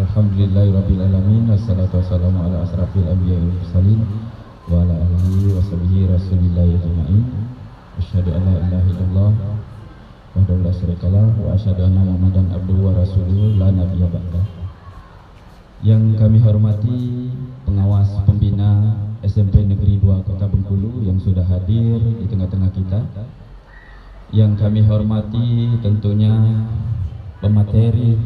Alhamdulillahirabbil alamin wassalatu wassalamu ala asrafil anbiya'i wal mursalin wa ala alihi washabihi rasulillahi ajma'in. Asyhadu an la ilaha illallah wahdahu la syarikalah wa asyhadu anna Muhammadan abduhu wa rasuluhu la nabiyya ba'dah. Yang kami hormati pengawas pembina SMP Negeri 2 Kota Bengkulu yang sudah hadir di tengah-tengah kita. Yang kami hormati tentunya pemateri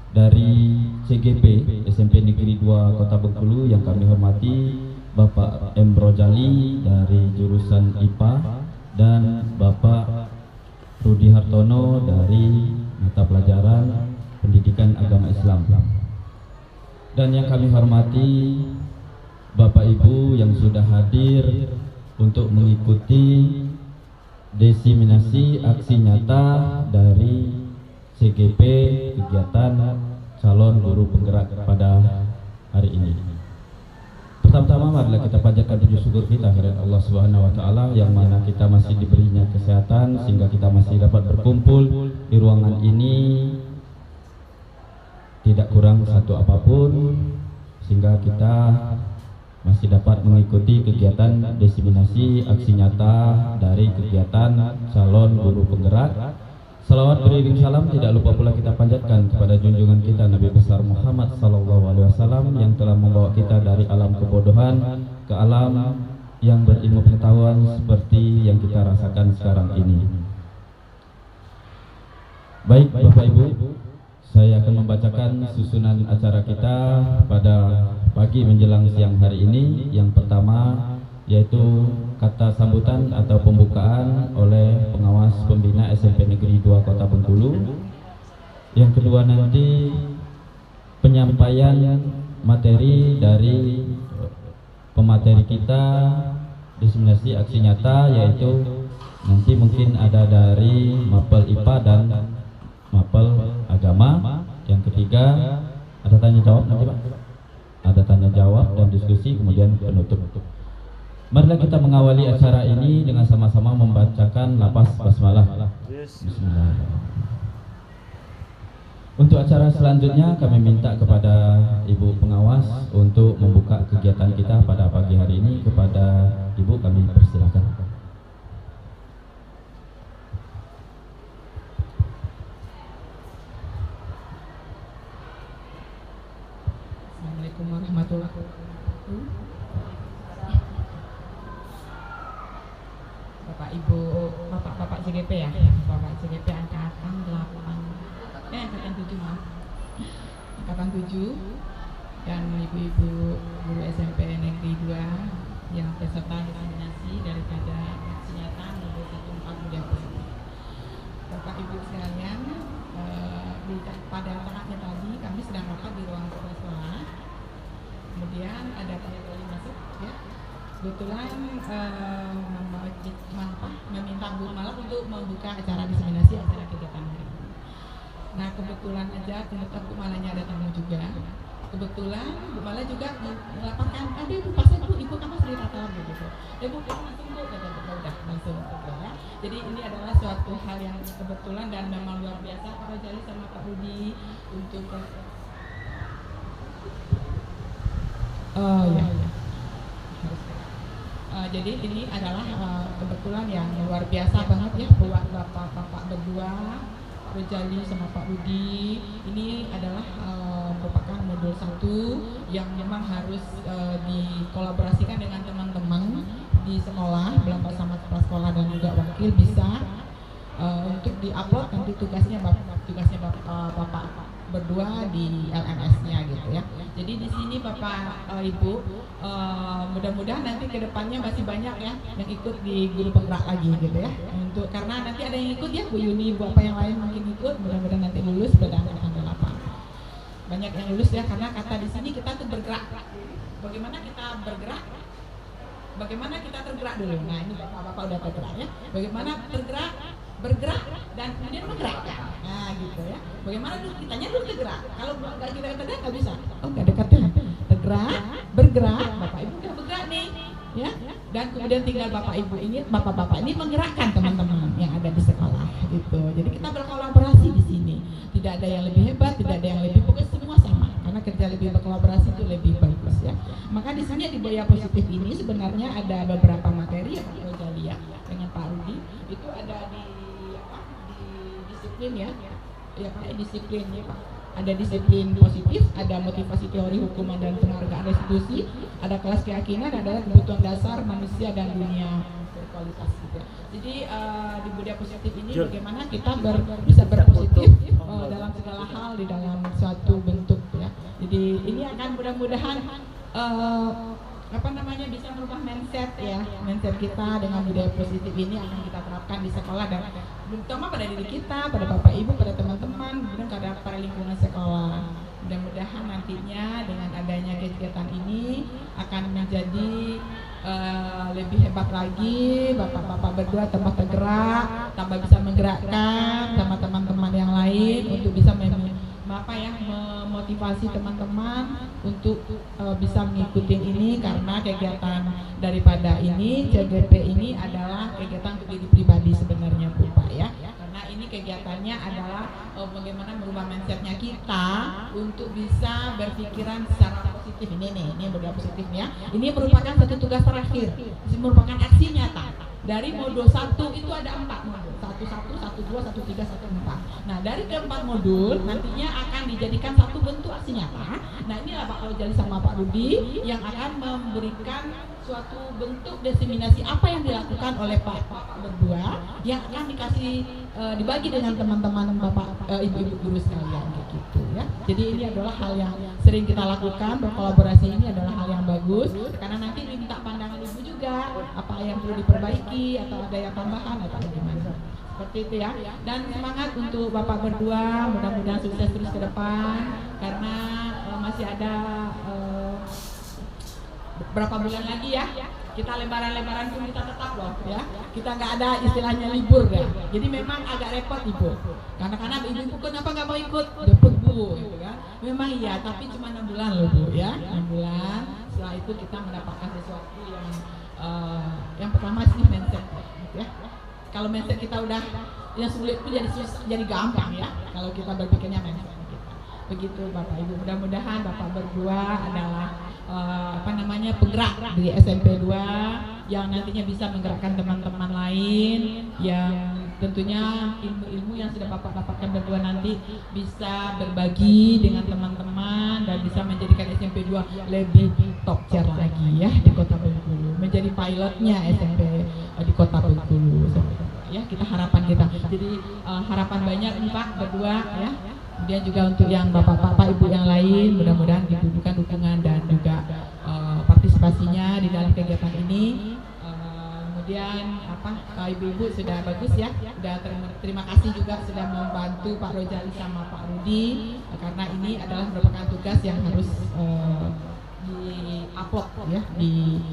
dari CGP SMP Negeri 2 Kota Bengkulu yang kami hormati Bapak M. Rojali dari jurusan IPA dan Bapak Rudi Hartono dari mata pelajaran Pendidikan Agama Islam. Dan yang kami hormati Bapak Ibu yang sudah hadir untuk mengikuti diseminasi aksi nyata dari CGP kegiatan calon guru penggerak pada hari ini. Pertama-tama marilah kita panjatkan puji syukur kita kepada Allah Subhanahu wa taala yang mana kita masih diberinya kesehatan sehingga kita masih dapat berkumpul di ruangan ini tidak kurang satu apapun, sehingga kita masih dapat mengikuti kegiatan diseminasi aksi nyata dari kegiatan calon guru penggerak. Salawat beriring salam tidak lupa pula kita panjatkan kepada junjungan kita Nabi besar Muhammad sallallahu alaihi wasallam yang telah membawa kita dari alam kebodohan ke alam yang berilmu pengetahuan seperti yang kita rasakan sekarang ini. Baik Bapak Ibu, saya akan membacakan susunan acara kita pada pagi menjelang siang hari ini. Yang pertama yaitu kata sambutan atau pembukaan oleh pengawas pembina SMP Negeri 2 Kota Bengkulu. Yang kedua nanti penyampaian materi dari pemateri kita diseminasi aksi nyata, yaitu nanti mungkin ada dari Mapel IPA dan Mapel Agama. Yang ketiga ada tanya jawab nanti Pak. Ada tanya jawab dan diskusi, kemudian penutup. Marilah kita mengawali acara ini dengan sama-sama membacakan lafaz basmalah. Bismillahirrahmanirrahim. Untuk acara selanjutnya kami minta kepada Ibu pengawas untuk membuka kegiatan kita pada pagi hari ini. Kepada Ibu kami persilakan. Assalamualaikum warahmatullahi wabarakatuh. Bapak Ibu, Bapak CGP ya, Bapak CGP angkatan 8, angkatan 7 maaf, angkatan 7, dan ibu-ibu guru SMP Negeri 2 yang peserta diseminasi daripada aksi nyata nomor 14 Mulia Pesantren. Bapak Ibu sekalian, pada saatnya tadi kami sedang rapat di ruang kepala sekolah, kemudian ada Pak Roli masuk ya. Kebetulan meminta Bu Malak untuk membuka acara diseminasi acara kegiatan hari ini. Nah kebetulan aja ternyata Bu Malaknya ada tamu juga. Kebetulan Bu Malak juga melaporkan, aduh Bu pasal Bu, Ibu kamu sendiri tahu gitu. Bu langsung Bu, kata Bu, udah langsung ya. Jadi ini adalah suatu hal yang kebetulan dan memang luar biasa Pak Rojali sama Pak Rudi untuk jadi ini adalah kebetulan yang luar biasa banget ya buat bapak-bapak berdua, Pak Rojali sama Pak Rudi. Ini adalah merupakan modul 1 yang memang harus dikolaborasikan dengan teman-teman di sekolah, bersama kepala sekolah dan juga wakil bisa untuk diupload nanti tugasnya bapak berdua di LMS-nya gitu ya. Jadi di sini Bapak Ibu mudah-mudahan nanti kedepannya masih banyak ya yang ikut di guru penggerak lagi gitu ya. Untuk karena nanti ada yang ikut ya Bu Yuni, Bu apa yang lain mungkin ikut, mudah-mudahan nanti lulus pada angkatan 8. Banyak yang lulus ya karena kata di sini kita tuh bergerak. Bagaimana kita bergerak? Bagaimana kita tergerak dulu? Nah ini Bapak-bapak udah tergerak ya. Bagaimana bergerak dan kemudian menggerakkan. Nah gitu ya. Bagaimana dulu kitanya dulu tergerak. Kalau nggak kita tergerak nggak bisa. Oh nggak dekatnya. Tergerak, bergerak. Bapak Ibu udah bergerak nih, ya. Dan kemudian tinggal Bapak Ibu ini, Bapak-bapak ini menggerakkan teman-teman yang ada di sekolah gitu. Jadi kita berkolaborasi di sini. Tidak ada yang lebih hebat, tidak ada yang lebih, pokoknya semua sama. Karena bekerja lebih berkolaborasi itu lebih bagus ya. Maka di sini di Budaya Positif ini sebenarnya ada beberapa materi yang Pak Rojali ya dengan Pak Rudi itu ada di disiplin ya Pak, disiplin ya Pak. Ada disiplin positif, ada motivasi teori hukuman dan penghargaan restitusi, ada kelas keyakinan, ada kebutuhan dasar manusia dan dunia berkualitas gitu. Jadi di budaya positif ini bagaimana kita bisa berpositif dalam segala hal di dalam suatu bentuk ya. Jadi ini akan mudah-mudahan bisa merubah mindset ya, mindset kita dengan budaya positif ini akan kita terapkan di sekolah dan terutama pada diri kita, pada bapak ibu, pada teman-teman, kemudian pada lingkungan sekolah. Mudah-mudahan nantinya dengan adanya kegiatan ini akan menjadi lebih hebat lagi, bapak-bapak berdua tambah tergerak, tambah bisa menggerakkan sama teman-teman yang lain untuk bisa memotivasi teman-teman untuk bisa mengikuti ini, karena kegiatan daripada ini CGP ini adalah kegiatan untuk diri pribadi sebenarnya Bu Pak ya, karena ini kegiatannya adalah bagaimana merubah mindsetnya kita untuk bisa berpikiran secara positif. Ini budaya positif ya, ini merupakan satu tugas terakhir, ini merupakan aksi nyata. Dari modul 1 itu ada 4 modul, 1, 1, 1, 2, 1, 3, 1, 4. Nah dari keempat modul nantinya akan dijadikan satu bentuk aksi nyata. Nah inilah Pak Rojali sama Pak Rudi yang akan memberikan suatu bentuk diseminasi apa yang dilakukan oleh Pak berdua yang akan dibagi dengan teman-teman Bapak ibu-ibu guru sekalian gitu ya. Jadi ini adalah hal yang sering kita lakukan, berkolaborasi ini adalah hal yang bagus karena nanti diminta pandangan ibu juga apa yang perlu diperbaiki atau ada yang tambahan atau bagaimana. Seperti itu ya. Dan semangat untuk Bapak berdua, mudah-mudahan sukses terus ke depan karena masih ada berapa bulan lagi ya, kita lebaran pun kita tetap loh ya, kita nggak ada istilahnya libur ya. Jadi memang agak repot ibu, karena ibu kenapa nggak mau ikut, dapat bu gitu kan. Memang iya, tapi cuma 6 bulan loh bu ya, 6 bulan. Setelah itu kita mendapatkan sesuatu yang pertama sih mindset ya. Kalau mindset kita udah yang sulit pun jadi gampang ya kalau kita berpikirnya mindset kita. Begitu Bapak Ibu, mudah-mudahan Bapak berdua adalah penggerak di SMP 2 yang nantinya bisa menggerakkan teman-teman lain yang tentunya ilmu-ilmu yang sudah Bapak dapatkan berdua nanti bisa berbagi dengan teman-teman dan bisa menjadikan SMP 2 lebih top tier lagi ya di Kota Bengkulu, menjadi pilotnya SMP di Kota Bengkulu ya, kita harapan kita. Jadi harapan banyak nih Pak berdua ya. Kemudian juga untuk yang bapak-bapak ibu yang lain, mudah-mudahan diberikan dukungan dan juga partisipasinya di dalam kegiatan ini. Kemudian ibu-ibu sudah bagus ya, sudah terima kasih juga sudah membantu Pak Rojali sama Pak Rudi karena ini adalah merupakan tugas yang harus di-upload ya di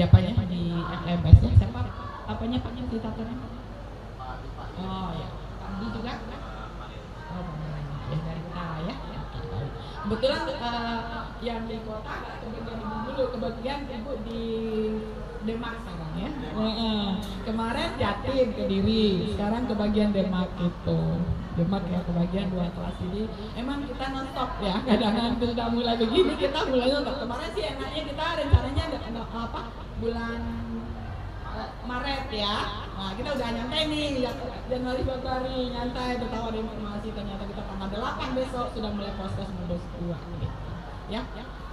FMS ya. Siapa apanya Pak fasilitatornya? Oh ya, Pak Rudi juga. Dari utara ya. Kebetulan yang di kota kebagian ibu dulu, kebagian ibu di Demak sekarang ya. Kemarin Jatim Kediri, sekarang kebagian Demak itu. Demak ya kebagian 2 kelas ini. Emang kita nonstop ya. Kadang-kadang sudah mulai begini kita mulai nonstop. Kemarin sih enaknya kita rencananya bulan Maret ya. Nah, kita udah nyantai nih Januari Februari nyantai bertawar informasi, ternyata kita tanggal 8 besok sudah mulai proses modul 2 gitu. Ya.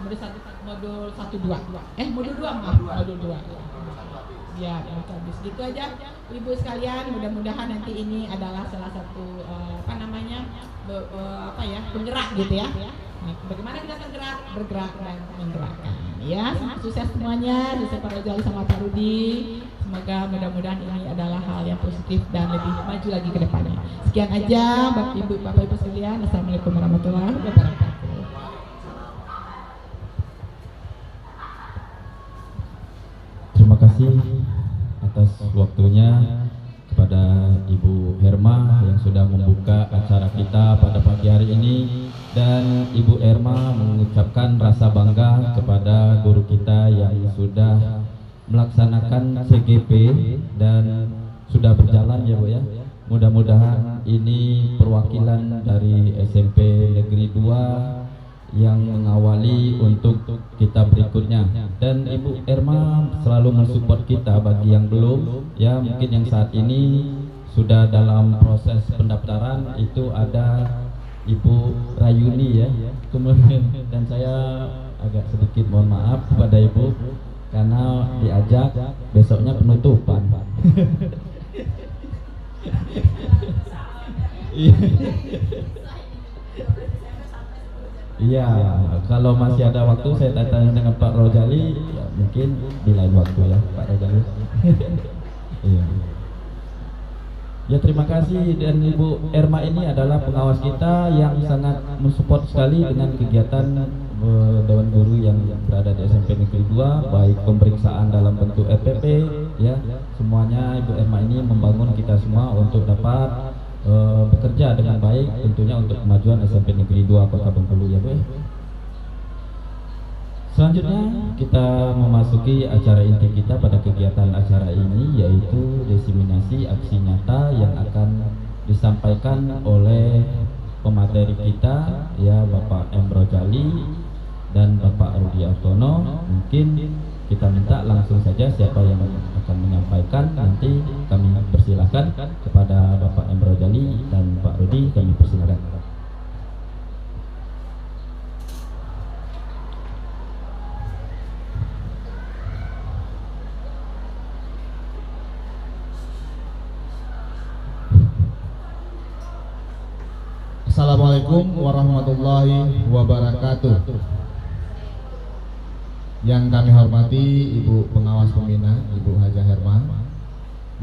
Modul 1 2. Modul 2 maaf, modul 2. Ya, habis gitu aja Ibu sekalian, mudah-mudahan nanti ini adalah salah satu penggerak gitu ya. Nah, bagaimana kita bergerak dan menggerakkan ya. Sukses semuanya, sukses Pak Rojali sama Pak Rudi. Semoga mudah-mudahan ini adalah hal yang positif dan lebih maju lagi ke depannya. Sekian aja Bapak Ibu sekalian. Assalamualaikum warahmatullahi wabarakatuh. Terima kasih atas waktunya kepada Ibu Herma yang sudah membuka acara kita pada pagi hari ini, dan Ibu Herma mengucapkan rasa bangga kepada guru kita yang sudah melaksanakan CGP dan sudah berjalan ya Bu ya. Mudah-mudahan ini perwakilan dari SMP Negeri 2 yang mengawali untuk kita berikutnya. Dan Ibu Erma selalu mensupport kita bagi yang belum, ya mungkin yang saat ini sudah dalam proses pendaftaran itu ada Ibu Rayuni ya. Kemudian dan saya agak sedikit mohon maaf kepada Ibu karena diajak besoknya penutupan. Iya, kalau masih ada waktu saya tanya dengan Pak Rojali, ya mungkin di lain waktu ya Pak Rojali. Iya. Ya terima kasih, dan Ibu Erma ini adalah pengawas kita yang sangat mensupport sekali dengan kegiatan Dewan Guru yang berada di SMP Negeri 2, baik pemeriksaan dalam bentuk RPP ya, semuanya Ibu Erma ini membangun kita semua untuk dapat bekerja dengan baik tentunya untuk kemajuan SMP Negeri 2 Kota Bengkulu ya Bu. Selanjutnya kita memasuki acara inti kita pada kegiatan acara ini, yaitu diseminasi aksi nyata yang akan disampaikan oleh pemateri kita ya Bapak M. Rojali dan Bapak Rudi Artono. Mungkin kita minta langsung saja siapa yang akan menyampaikan, nanti kami persilahkan kepada Bapak M. Rojali dan Pak Rudi, kami persilahkan. Assalamualaikum warahmatullahi wabarakatuh. Yang kami hormati Ibu Pengawas Pembina, Ibu Haja Herma.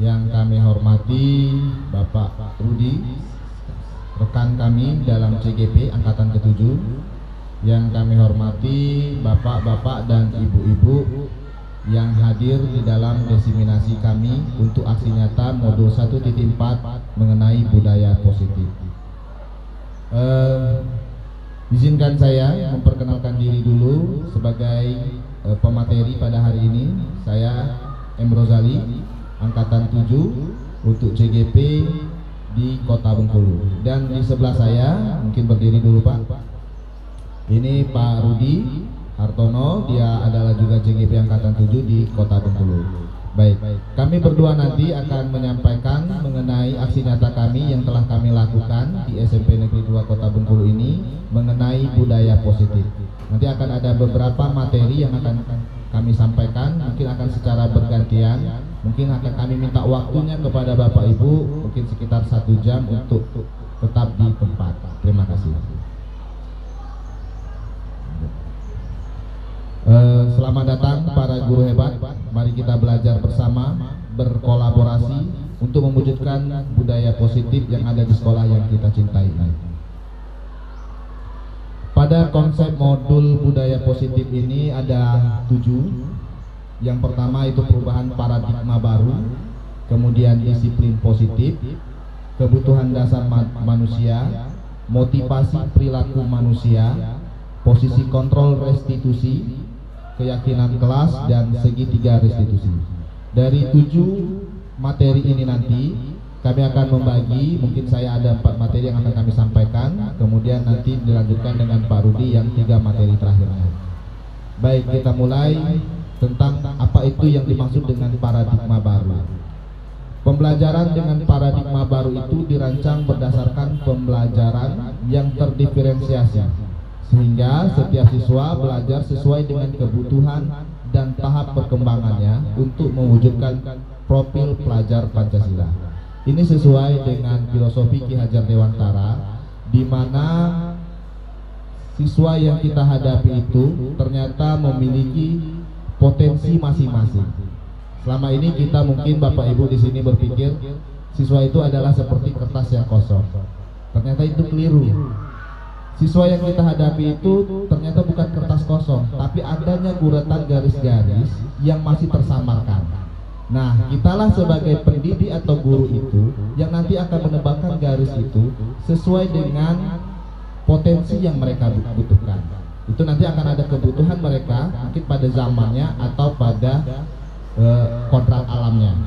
Yang kami hormati Bapak Rudi, rekan kami dalam CGP Angkatan ke-7. Yang kami hormati Bapak-bapak dan Ibu-ibu yang hadir di dalam diseminasi kami untuk aksi nyata modul 1.4 mengenai budaya positif. Izinkan saya memperkenalkan diri dulu sebagai pemateri pada hari ini. Saya M. Rojali, Angkatan 7 untuk CGP di Kota Bengkulu. Dan di sebelah saya, mungkin berdiri dulu Pak, ini Pak Rudi Hartono, dia adalah juga CGP Angkatan 7 di Kota Bengkulu. Baik, kami berdua nanti akan menyampaikan mengenai aksi nyata kami yang telah kami lakukan di SMP Negeri 2 Kota Bengkulu ini mengenai budaya positif. Nanti akan ada beberapa materi yang akan kami sampaikan, mungkin akan secara bergantian. Mungkin akan kami minta waktunya kepada Bapak Ibu mungkin sekitar 1 jam untuk tetap di tempat. Terima kasih. Selamat datang para guru hebat. Mari kita belajar bersama, berkolaborasi untuk mewujudkan budaya positif yang ada di sekolah yang kita cintai. Pada konsep modul budaya positif ini ada 7. Yang pertama itu perubahan paradigma baru, kemudian disiplin positif, kebutuhan dasar manusia, motivasi perilaku manusia, posisi kontrol restitusi, keyakinan kelas, dan segitiga restitusi. Dari 7 materi ini nanti kami akan membagi, mungkin saya ada 4 materi yang akan kami sampaikan, kemudian nanti dilanjutkan dengan Pak Rudi yang 3 materi terakhirnya. Baik, kita mulai tentang apa itu yang dimaksud dengan paradigma baru. Pembelajaran dengan paradigma baru itu dirancang berdasarkan pembelajaran yang terdiferensiasi, sehingga setiap siswa belajar sesuai dengan kebutuhan dan tahap perkembangannya untuk mewujudkan profil pelajar Pancasila. Ini sesuai dengan filosofi Ki Hajar Dewantara, di mana siswa yang kita hadapi itu ternyata memiliki potensi masing-masing. Selama ini kita mungkin Bapak Ibu di sini berpikir siswa itu adalah seperti kertas yang kosong. Ternyata itu keliru. Siswa yang kita hadapi itu ternyata bukan kertas kosong, tapi adanya guretan garis-garis yang masih tersamarkan. Nah, kitalah sebagai pendidik atau guru itu yang nanti akan menebakkan garis itu sesuai dengan potensi yang mereka butuhkan. Itu nanti akan ada kebutuhan mereka mungkin pada zamannya atau pada kodrat alamnya.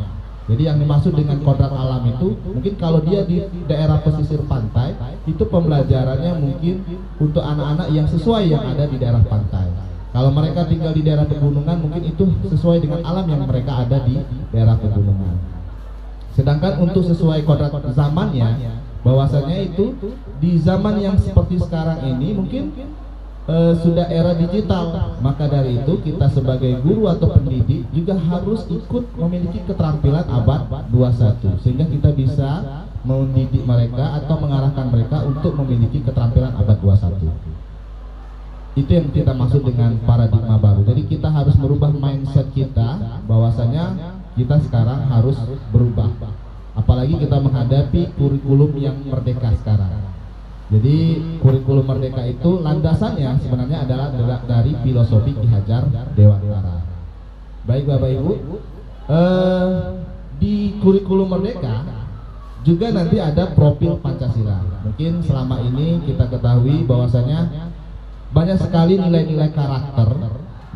Jadi yang dimaksud dengan kodrat alam itu mungkin kalau dia di daerah pesisir pantai itu pembelajarannya mungkin untuk anak-anak yang sesuai yang ada di daerah pantai. Kalau mereka tinggal di daerah pegunungan mungkin itu sesuai dengan alam yang mereka ada di daerah pegunungan. Sedangkan untuk sesuai kodrat zamannya, bahwasanya itu di zaman yang seperti sekarang ini mungkin sudah era digital, maka dari itu kita sebagai guru atau pendidik juga harus ikut memiliki keterampilan abad 21 sehingga kita bisa mendidik mereka atau mengarahkan mereka untuk memiliki keterampilan abad 21. Itu yang kita maksud dengan paradigma baru. Jadi kita harus merubah mindset kita bahwasanya kita sekarang harus berubah. Apalagi kita menghadapi kurikulum yang merdeka sekarang. Jadi kurikulum merdeka itu landasannya sebenarnya adalah dari filosofi Ki Hajar Dewantara. Baik Bapak Ibu, di kurikulum merdeka juga nanti ada profil Pancasila. Mungkin selama ini kita ketahui bahwasanya banyak sekali nilai-nilai karakter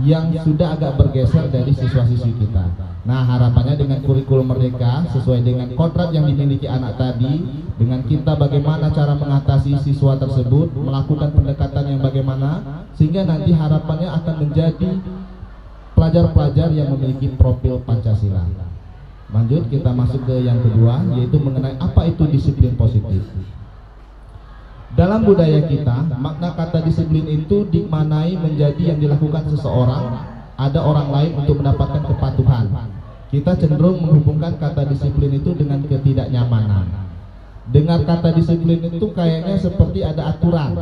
yang sudah agak bergeser dari siswa-siswi kita. Nah, harapannya dengan kurikulum merdeka sesuai dengan kodrat yang dimiliki anak tadi, dengan kita bagaimana cara mengatasi siswa tersebut, melakukan pendekatan yang bagaimana, sehingga nanti harapannya akan menjadi pelajar-pelajar yang memiliki profil Pancasila. Lanjut kita masuk ke yang kedua, yaitu mengenai apa itu disiplin positif. Dalam budaya kita, makna kata disiplin itu dimaknai menjadi yang dilakukan seseorang, ada orang lain untuk mendapatkan kepatuhan. Kita cenderung menghubungkan kata disiplin itu dengan ketidaknyamanan. Dengar kata disiplin itu kayaknya seperti ada aturan,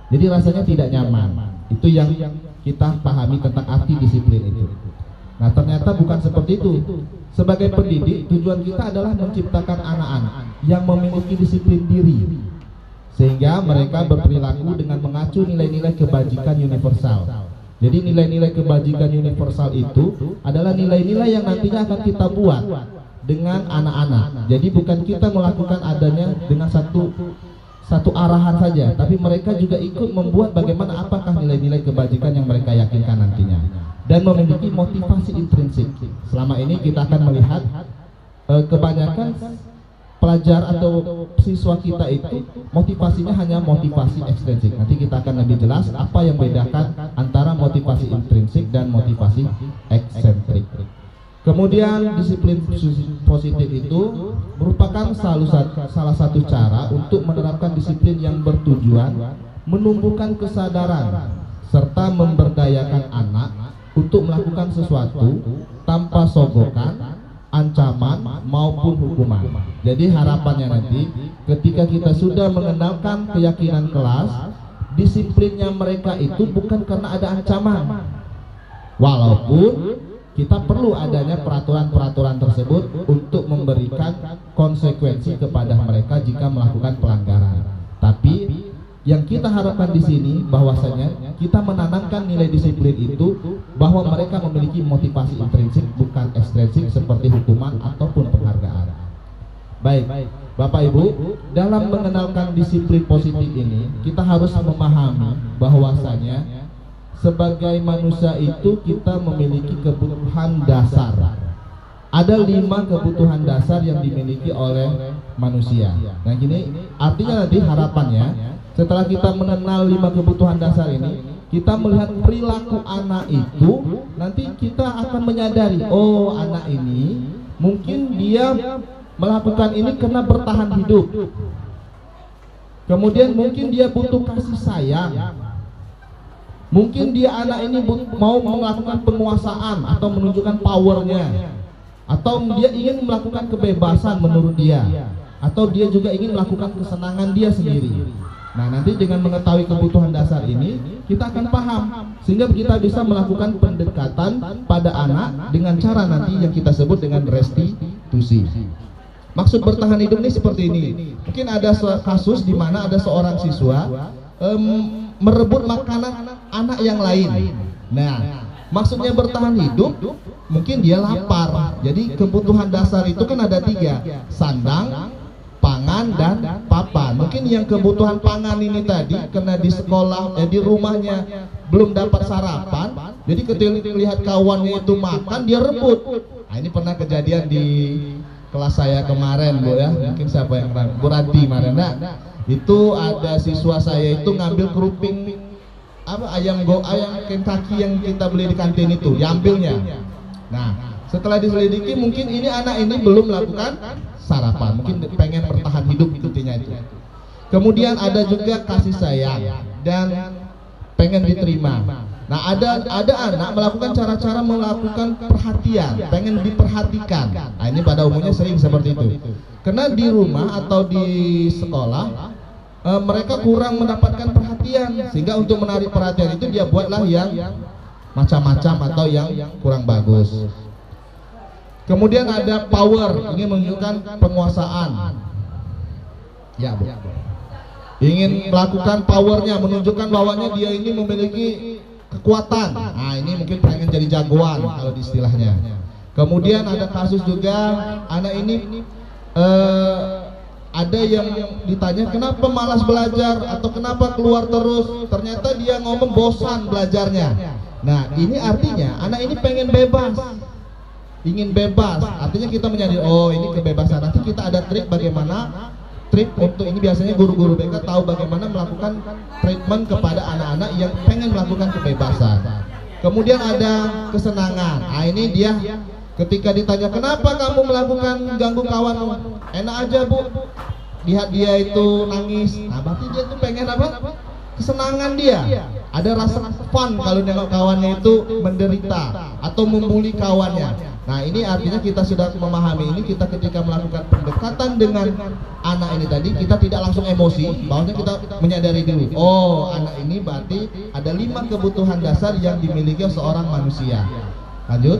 jadi rasanya tidak nyaman. Itu yang kita pahami tentang arti disiplin itu. Nah, ternyata bukan seperti itu. Sebagai pendidik, tujuan kita adalah menciptakan anak-anak yang memiliki disiplin diri, sehingga mereka berperilaku dengan mengacu nilai-nilai kebajikan universal. Jadi nilai-nilai kebajikan universal itu adalah nilai-nilai yang nantinya akan kita buat dengan anak-anak. Jadi bukan kita melakukan adanya dengan satu arahan saja, tapi mereka juga ikut membuat bagaimana apakah nilai-nilai kebajikan yang mereka yakinkan nantinya, dan memiliki motivasi intrinsik. Selama ini kita akan melihat kebanyakan pelajar atau siswa kita itu motivasinya hanya motivasi ekstrinsik. Nanti kita akan lebih jelas apa yang membedakan antara motivasi intrinsik dan motivasi eksentrik. Kemudian disiplin positif itu merupakan salah satu cara untuk menerapkan disiplin yang bertujuan menumbuhkan kesadaran serta memberdayakan anak untuk melakukan sesuatu tanpa sogokan, ancaman maupun hukuman. Jadi harapannya nanti ketika kita sudah mengenalkan keyakinan kelas, disiplinnya mereka itu bukan karena ada ancaman, walaupun kita perlu adanya peraturan-peraturan tersebut untuk memberikan konsekuensi kepada mereka jika melakukan pelanggaran. Tapi yang kita harapkan di sini bahwasanya kita menanamkan nilai disiplin itu bahwa mereka memiliki motivasi intrinsik bukan ekstrinsik seperti hukuman ataupun penghargaan. Baik, Bapak Ibu, dalam mengenalkan disiplin positif ini kita harus memahami bahwasanya sebagai manusia itu kita memiliki kebutuhan dasar. Ada 5 kebutuhan dasar yang dimiliki oleh manusia. Nah gini, artinya nanti harapannya setelah kita mengenal 5 kebutuhan dasar ini, kita melihat perilaku anak itu, nanti kita akan menyadari, oh anak ini mungkin dia melakukan ini karena bertahan hidup. Kemudian mungkin dia butuh kasih sayang. Mungkin dia anak ini mau melakukan penguasaan atau menunjukkan powernya, atau dia ingin melakukan kebebasan menurut dia, atau dia juga ingin melakukan kesenangan dia sendiri. Nah nanti dengan mengetahui kebutuhan dasar ini kita akan paham, sehingga kita bisa melakukan pendekatan pada anak dengan cara nanti yang kita sebut dengan restitusi. Maksud bertahan hidup ini seperti ini. Mungkin ada kasus di mana ada seorang siswa merebut makanan anak yang lain. Nah, maksudnya bertahan hidup, mungkin dia lapar. Jadi kebutuhan dasar itu kan ada 3, sandang, pangan, dan papan. Mungkin yang kebutuhan pangan ini tadi karena di sekolah, di rumahnya belum dapat sarapan, jadi ketika lihat kawannya itu makan, dia rebut. Nah, ini pernah kejadian di kelas saya kemarin, Bu ya. Mungkin siapa yang pernah? Bu Rati kemarin. Nah, itu ada siswa saya itu ngambil keruping ayam Kentucky yang kita beli di kantin itu, diambilnya. Nah, setelah diselidiki mungkin ini anak ini belum melakukan sarapan, mungkin pengen bertahan hidup intinya itu. Kemudian ada juga kasih sayang dan pengen diterima. Nah, ada anak melakukan cara-cara melakukan perhatian, pengen diperhatikan. Nah, ini pada umumnya sering seperti itu. Karena di rumah atau di sekolah mereka kurang mendapatkan perhatian, sehingga untuk menarik perhatian itu dia buatlah yang macam-macam atau yang kurang bagus. Kemudian ada power, ingin menunjukkan penguasaan. Ya, Bu. Ingin melakukan powernya, menunjukkan bahwanya dia ini memiliki kekuatan. Nah, ini mungkin pengen jadi jagoan kalau di istilahnya. Kemudian ada kasus juga anak ini ada yang ditanya kenapa malas belajar atau kenapa keluar terus. Ternyata dia ngomong bosan belajarnya. Nah, ini artinya anak ini pengen bebas, ingin bebas. Artinya kita menyadari, oh ini kebebasan. Nanti kita ada trik bagaimana. Trik untuk ini biasanya guru-guru BK tahu bagaimana melakukan treatment kepada anak-anak yang pengen melakukan kebebasan. Kemudian ada kesenangan. Nah, ini dia ketika ditanya kenapa kamu melakukan ganggu kawanmu, enak aja Bu, lihat dia itu nangis. Nah, berarti dia itu pengen apa? Kesenangan dia. Ada rasa fun kalau nengok kawannya itu menderita atau membuli kawannya. Nah, ini artinya kita sudah memahami ini, kita ketika melakukan pendekatan dengan anak ini tadi, kita tidak langsung emosi, bahwasanya kita menyadari dulu, oh anak ini berarti ada 5 kebutuhan dasar yang dimiliki seorang manusia. Lanjut.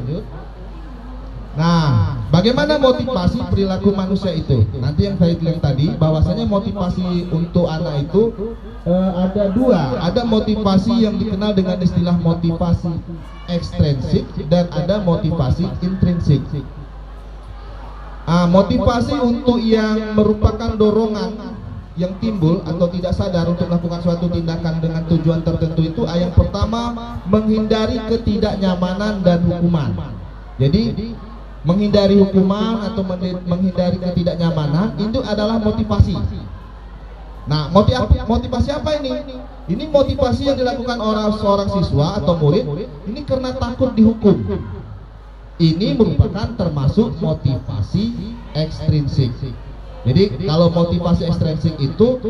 Nah, bagaimana motivasi perilaku manusia itu? Nanti yang saya bilang tadi, bahwasanya motivasi untuk anak itu ada 2. Ada motivasi yang dikenal dengan istilah motivasi ekstrinsik dan ada motivasi intrinsik. Motivasi untuk yang merupakan dorongan yang timbul atau tidak sadar untuk melakukan suatu tindakan dengan tujuan tertentu itu yang pertama menghindari ketidaknyamanan dan hukuman. Jadi menghindari hukuman atau menghindari ketidaknyamanan itu adalah motivasi. Nah, motivasi apa ini? Ini motivasi yang dilakukan seorang siswa atau murid ini karena takut dihukum. Ini merupakan termasuk motivasi ekstrinsik. Jadi kalau motivasi ekstrinsik itu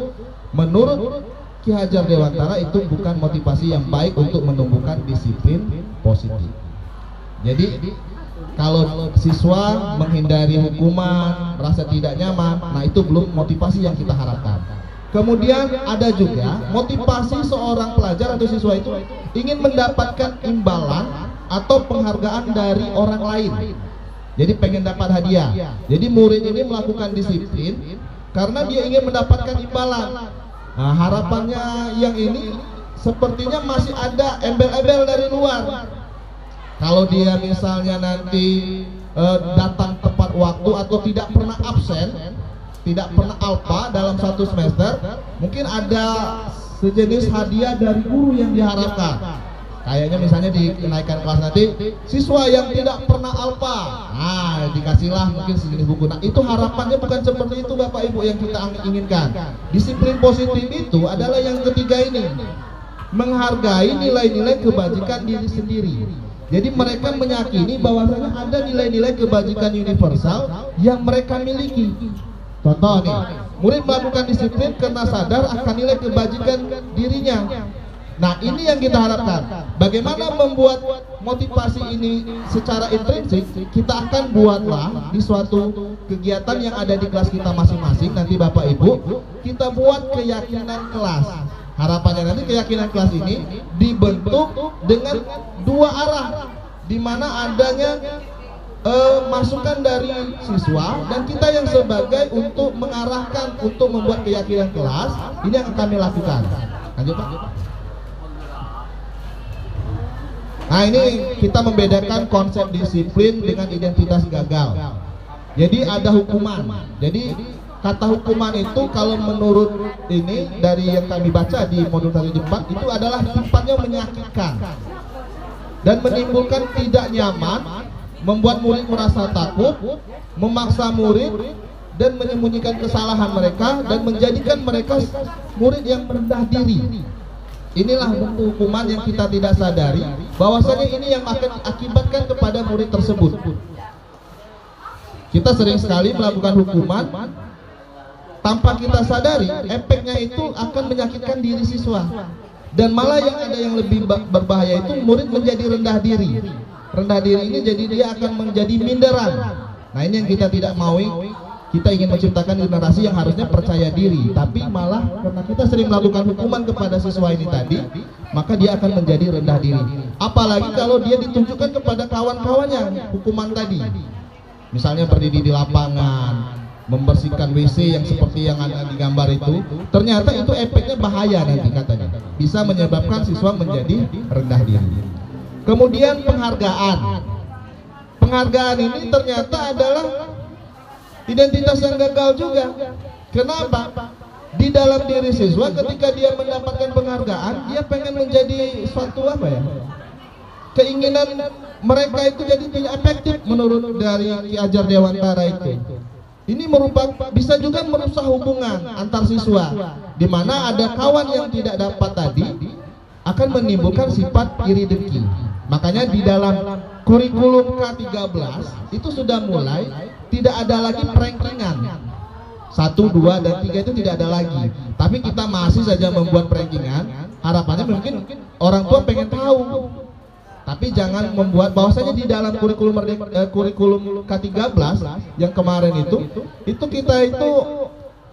menurut Ki Hajar Dewantara itu bukan motivasi yang baik untuk menumbuhkan disiplin positif. Jadi kalau siswa menghindari hukuman, merasa tidak nyaman, nah itu belum motivasi yang kita harapkan. Kemudian ada juga motivasi seorang pelajar atau siswa itu ingin mendapatkan imbalan atau penghargaan dari orang lain. Jadi pengen dapat hadiah. Jadi murid ini melakukan disiplin karena dia ingin mendapatkan imbalan. Nah, harapannya yang ini sepertinya masih ada embel-embel dari luar. Kalau dia misalnya nanti datang tepat waktu atau tidak pernah absen, tidak pernah alpa dalam 1 semester, mungkin ada sejenis hadiah dari guru yang diharapkan. Kayaknya misalnya di kenaikan kelas nanti siswa yang tidak pernah alpa, nah dikasihlah mungkin sejenis buku. Nah, itu harapannya bukan seperti itu Bapak Ibu yang kita inginkan. Disiplin positif itu adalah yang ketiga ini, menghargai nilai-nilai kebajikan diri sendiri. Jadi mereka meyakini bahwasanya ada nilai-nilai kebajikan universal yang mereka miliki. Contoh nih, murid melakukan disiplin karena sadar akan nilai kebajikan dirinya. Nah, ini yang kita harapkan. Bagaimana membuat motivasi ini secara intrinsik? Kita akan buatlah di suatu kegiatan yang ada di kelas kita masing-masing. Nanti Bapak Ibu, kita buat keyakinan kelas. Harapannya nanti keyakinan kelas ini dibentuk dengan 2 arah, di mana adanya masukan dari siswa dan kita yang sebagai untuk mengarahkan untuk membuat keyakinan kelas. Ini yang kami lakukan. Lanjut Pak. Nah, ini kita membedakan konsep disiplin dengan identitas gagal. Jadi ada hukuman. Jadi kata hukuman itu kalau menurut ini dari yang kami baca di modul 1.4 itu adalah sifatnya menyakitkan dan menimbulkan tidak nyaman membuat murid merasa takut, memaksa murid dan menyembunyikan kesalahan mereka dan menjadikan mereka murid yang rendah diri. Inilah bentuk hukuman yang kita tidak sadari bahwasanya ini yang akan akibatkan kepada murid tersebut. Kita sering sekali melakukan hukuman tanpa kita sadari, efeknya itu akan menyakitkan diri siswa. Dan malah yang ada yang lebih berbahaya itu murid menjadi rendah diri. Rendah diri ini jadi dia akan menjadi minderan. Nah, ini yang kita tidak mau. Kita ingin menciptakan generasi yang harusnya percaya diri, tapi malah karena kita sering melakukan hukuman kepada siswa ini tadi, maka dia akan menjadi rendah diri. Apalagi kalau dia ditunjukkan kepada kawan-kawannya hukuman tadi. Misalnya berdiri di lapangan, membersihkan WC yang seperti yang ada di gambar itu, ternyata itu efeknya bahaya nanti katanya. Bisa menyebabkan siswa menjadi rendah diri. Kemudian penghargaan. Penghargaan ini ternyata adalah identitas yang gagal juga. Kenapa? Di dalam diri siswa ketika dia mendapatkan penghargaan, dia pengen menjadi suatu apa ya? Keinginan mereka itu jadi tidak efektif menurut dari Ki Ajar Dewantara itu. Ini merupakan bisa juga merusak hubungan antar siswa, di mana ada kawan yang tidak dapat tadi akan menimbulkan sifat iri dengki. Makanya di dalam kurikulum K13 itu sudah mulai tidak ada lagi prankingan. 1, 2, dan 3 itu tidak ada lagi. Tapi kita masih saja membuat prankingan. Harapannya mungkin orang tua pengen tahu. Tapi jangan membuat bahwasanya di dalam kurikulum K13 yang kemarin itu kita itu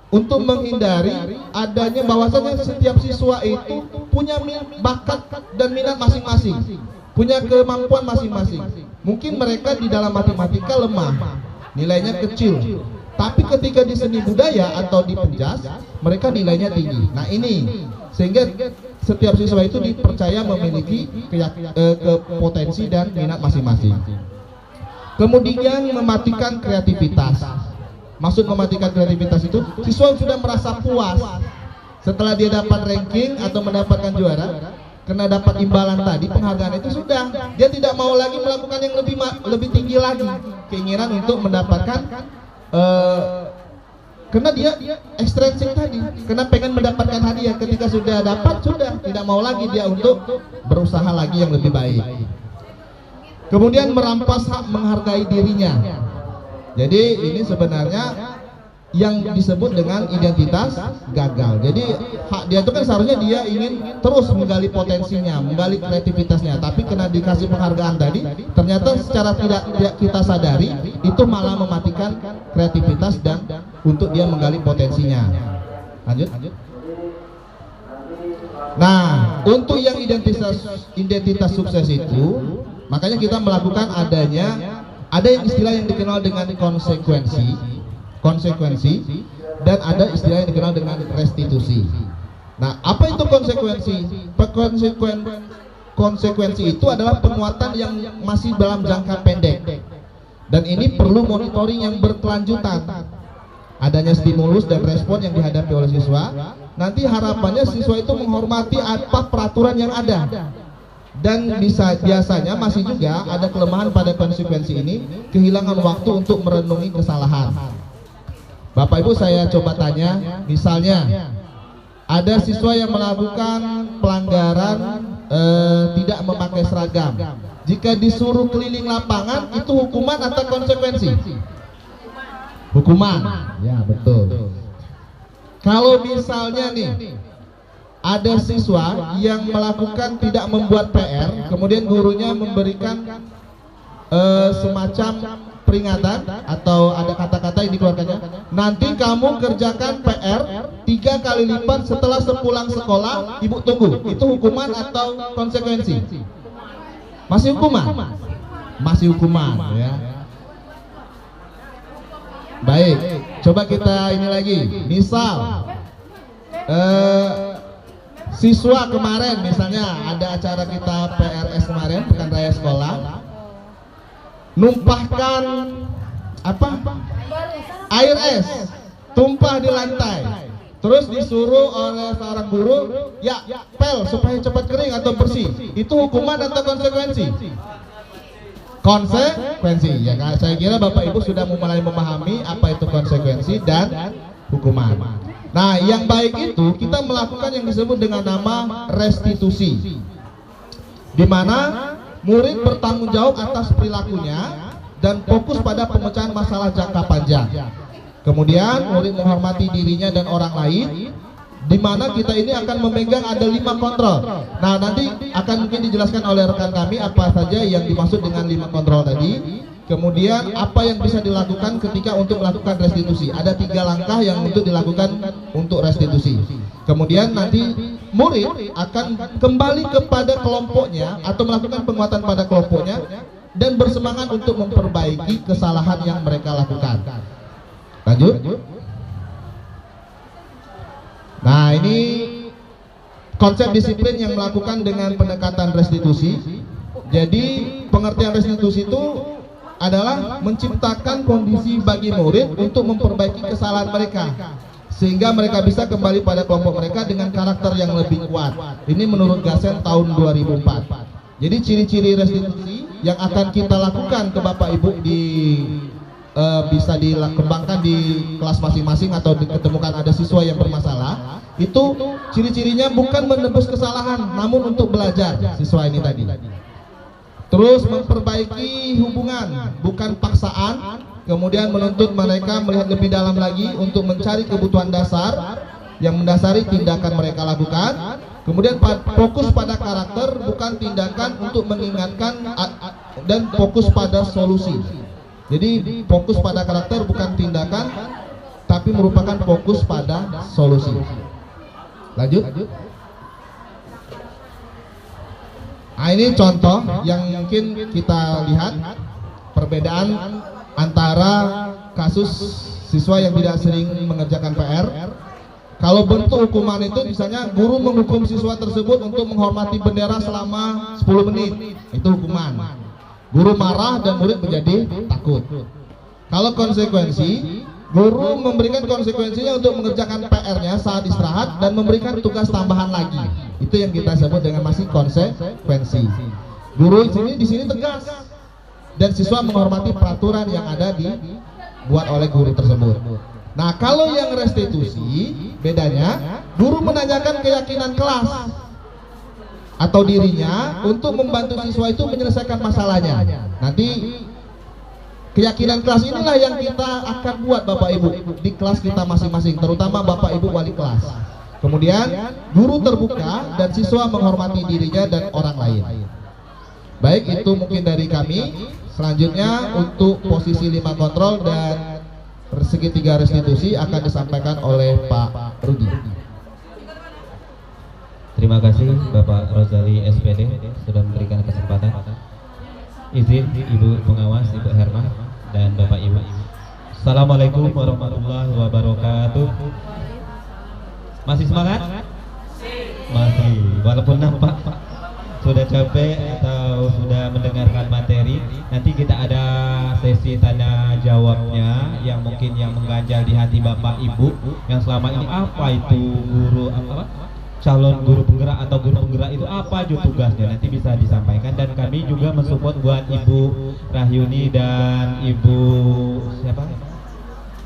untuk menghindari adanya bahwasanya setiap siswa itu punya bakat dan minat masing-masing, punya kemampuan masing-masing. Mungkin mereka di dalam matematika lemah, nilainya kecil, tapi ketika di seni budaya atau di penjas mereka nilainya tinggi. Nah ini sehingga setiap siswa itu dipercaya memiliki potensi dan minat masing-masing. Kemudian mematikan kreativitas. Maksud mematikan kreativitas itu siswa sudah merasa puas setelah dia dapat ranking atau mendapatkan juara, karena dapat imbalan tadi, penghargaan itu sudah, dia tidak mau lagi melakukan yang lebih tinggi lagi, keinginan untuk mendapatkan karena dia ekstrinsik tadi, karena pengen mendapatkan hadiah. Ketika sudah dapat, sudah tidak mau lagi dia untuk berusaha lagi yang lebih baik. Kemudian merampas hak menghargai dirinya. Jadi ini sebenarnya yang disebut dengan identitas gagal. Jadi hak dia itu kan seharusnya dia ingin terus menggali potensinya, menggali kreativitasnya, tapi kena dikasih penghargaan tadi, ternyata secara tidak kita sadari itu malah mematikan kreativitas dan untuk dia menggali potensinya. Lanjut. Nah, untuk yang identitas sukses itu, makanya kita melakukan ada yang istilah yang dikenal dengan konsekuensi, dan ada istilah yang dikenal dengan restitusi. Nah, apa itu konsekuensi? Konsekuensi itu adalah penguatan yang masih dalam jangka pendek, dan ini perlu monitoring yang berkelanjutan. Adanya stimulus dan respon yang dihadapi oleh siswa. Nanti harapannya siswa itu menghormati apa peraturan yang ada. Dan biasanya masih juga ada kelemahan pada konsekuensi ini, kehilangan waktu untuk merenungi kesalahan. Bapak Ibu, saya coba tanya, misalnya ada siswa yang melakukan pelanggaran tidak memakai seragam. Jika disuruh keliling lapangan, itu hukuman atau konsekuensi? Hukuman. Ya, betul. Kalau misalnya nih ada siswa yang melakukan tidak membuat PR, kemudian gurunya memberikan semacam peringatan atau ada kata-kata yang dikeluarkannya, nanti kamu kerjakan PR 3 kali lipat setelah sepulang sekolah, ibu tunggu. Itu hukuman atau konsekuensi? Masih hukuman? Masih hukuman, ya. Baik, coba kita ini lagi. Misal siswa kemarin, misalnya ada acara kita PRS kemarin, Pekan Raya Sekolah, numpahkan apa? Air es, tumpah di lantai. Terus disuruh oleh seorang guru, ya pel supaya cepat kering atau bersih. Itu hukuman atau konsekuensi? konsekuensi. Ya, saya kira Bapak Ibu sudah mulai memahami apa itu konsekuensi dan hukuman. Nah, yang baik itu kita melakukan yang disebut dengan nama restitusi, di mana murid bertanggung jawab atas perilakunya dan fokus pada pemecahan masalah jangka panjang. Kemudian murid menghormati dirinya dan orang lain, di mana kita ini akan memegang ada 5 kontrol. Nah, nanti akan mungkin dijelaskan oleh rekan kami apa saja yang dimaksud dengan 5 kontrol tadi. Kemudian apa yang bisa dilakukan ketika untuk melakukan restitusi. Ada 3 langkah yang untuk dilakukan untuk restitusi. Kemudian nanti murid akan kembali kepada kelompoknya atau melakukan penguatan pada kelompoknya dan bersemangat untuk memperbaiki kesalahan yang mereka lakukan. Lanjut. Nah, ini konsep disiplin yang melakukan dengan pendekatan restitusi. Jadi pengertian restitusi itu adalah menciptakan kondisi bagi murid untuk memperbaiki kesalahan mereka, sehingga mereka bisa kembali pada kelompok mereka dengan karakter yang lebih kuat. Ini menurut Gasen tahun 2004. Jadi ciri-ciri restitusi yang akan kita lakukan ke Bapak Ibu bisa dikembangkan di kelas masing-masing atau diketemukan ada siswa yang bermasalah, itu ciri-cirinya bukan menebus kesalahan namun untuk belajar siswa ini tadi. Terus memperbaiki hubungan, bukan paksaan. Kemudian menuntut mereka melihat lebih dalam lagi untuk mencari kebutuhan dasar yang mendasari tindakan mereka lakukan. Kemudian fokus pada karakter, bukan tindakan untuk mengingatkan, dan fokus pada solusi. Jadi fokus pada karakter bukan tindakan, tapi merupakan fokus pada solusi. Lanjut. Nah, ini contoh yang mungkin kita lihat perbedaan antara kasus siswa yang tidak sering mengerjakan PR. Kalau bentuk hukuman itu misalnya guru menghukum siswa tersebut untuk menghormati bendera selama 10 menit, itu hukuman. Guru marah dan murid menjadi takut. Kalau konsekuensi, guru memberikan konsekuensinya untuk mengerjakan PR-nya saat istirahat dan memberikan tugas tambahan lagi. Itu yang kita sebut dengan masih konsekuensi. Guru di sini tegas dan siswa menghormati peraturan yang ada dibuat oleh guru tersebut. Nah, kalau yang restitusi bedanya, guru menanyakan keyakinan kelas atau dirinya untuk membantu siswa itu menyelesaikan masalahnya. Nanti keyakinan kelas inilah yang kita akan buat Bapak Ibu di kelas kita masing-masing, terutama Bapak Ibu wali kelas. Kemudian guru terbuka dan siswa menghormati dirinya dan orang lain. Baik, itu mungkin dari kami. Selanjutnya untuk posisi 5 kontrol dan segitiga restitusi akan disampaikan oleh Pak Rudi. Terima kasih Bapak Rozali SPD sudah memberikan kesempatan. Izin Ibu Pengawas, Ibu Herma dan Bapak Ibu. Assalamualaikum warahmatullahi wabarakatuh. Masih semangat? Masih. Walaupun nampak sudah capek atau sudah mendengarkan materi, nanti kita ada sesi tanya jawabnya yang mungkin yang mengganjal di hati Bapak Ibu yang selama ini apa itu guru calon guru penggerak atau guru penggerak itu apa aja tugasnya, nanti bisa disampaikan. Dan kami juga mensupport buat Ibu Rahyuni dan Ibu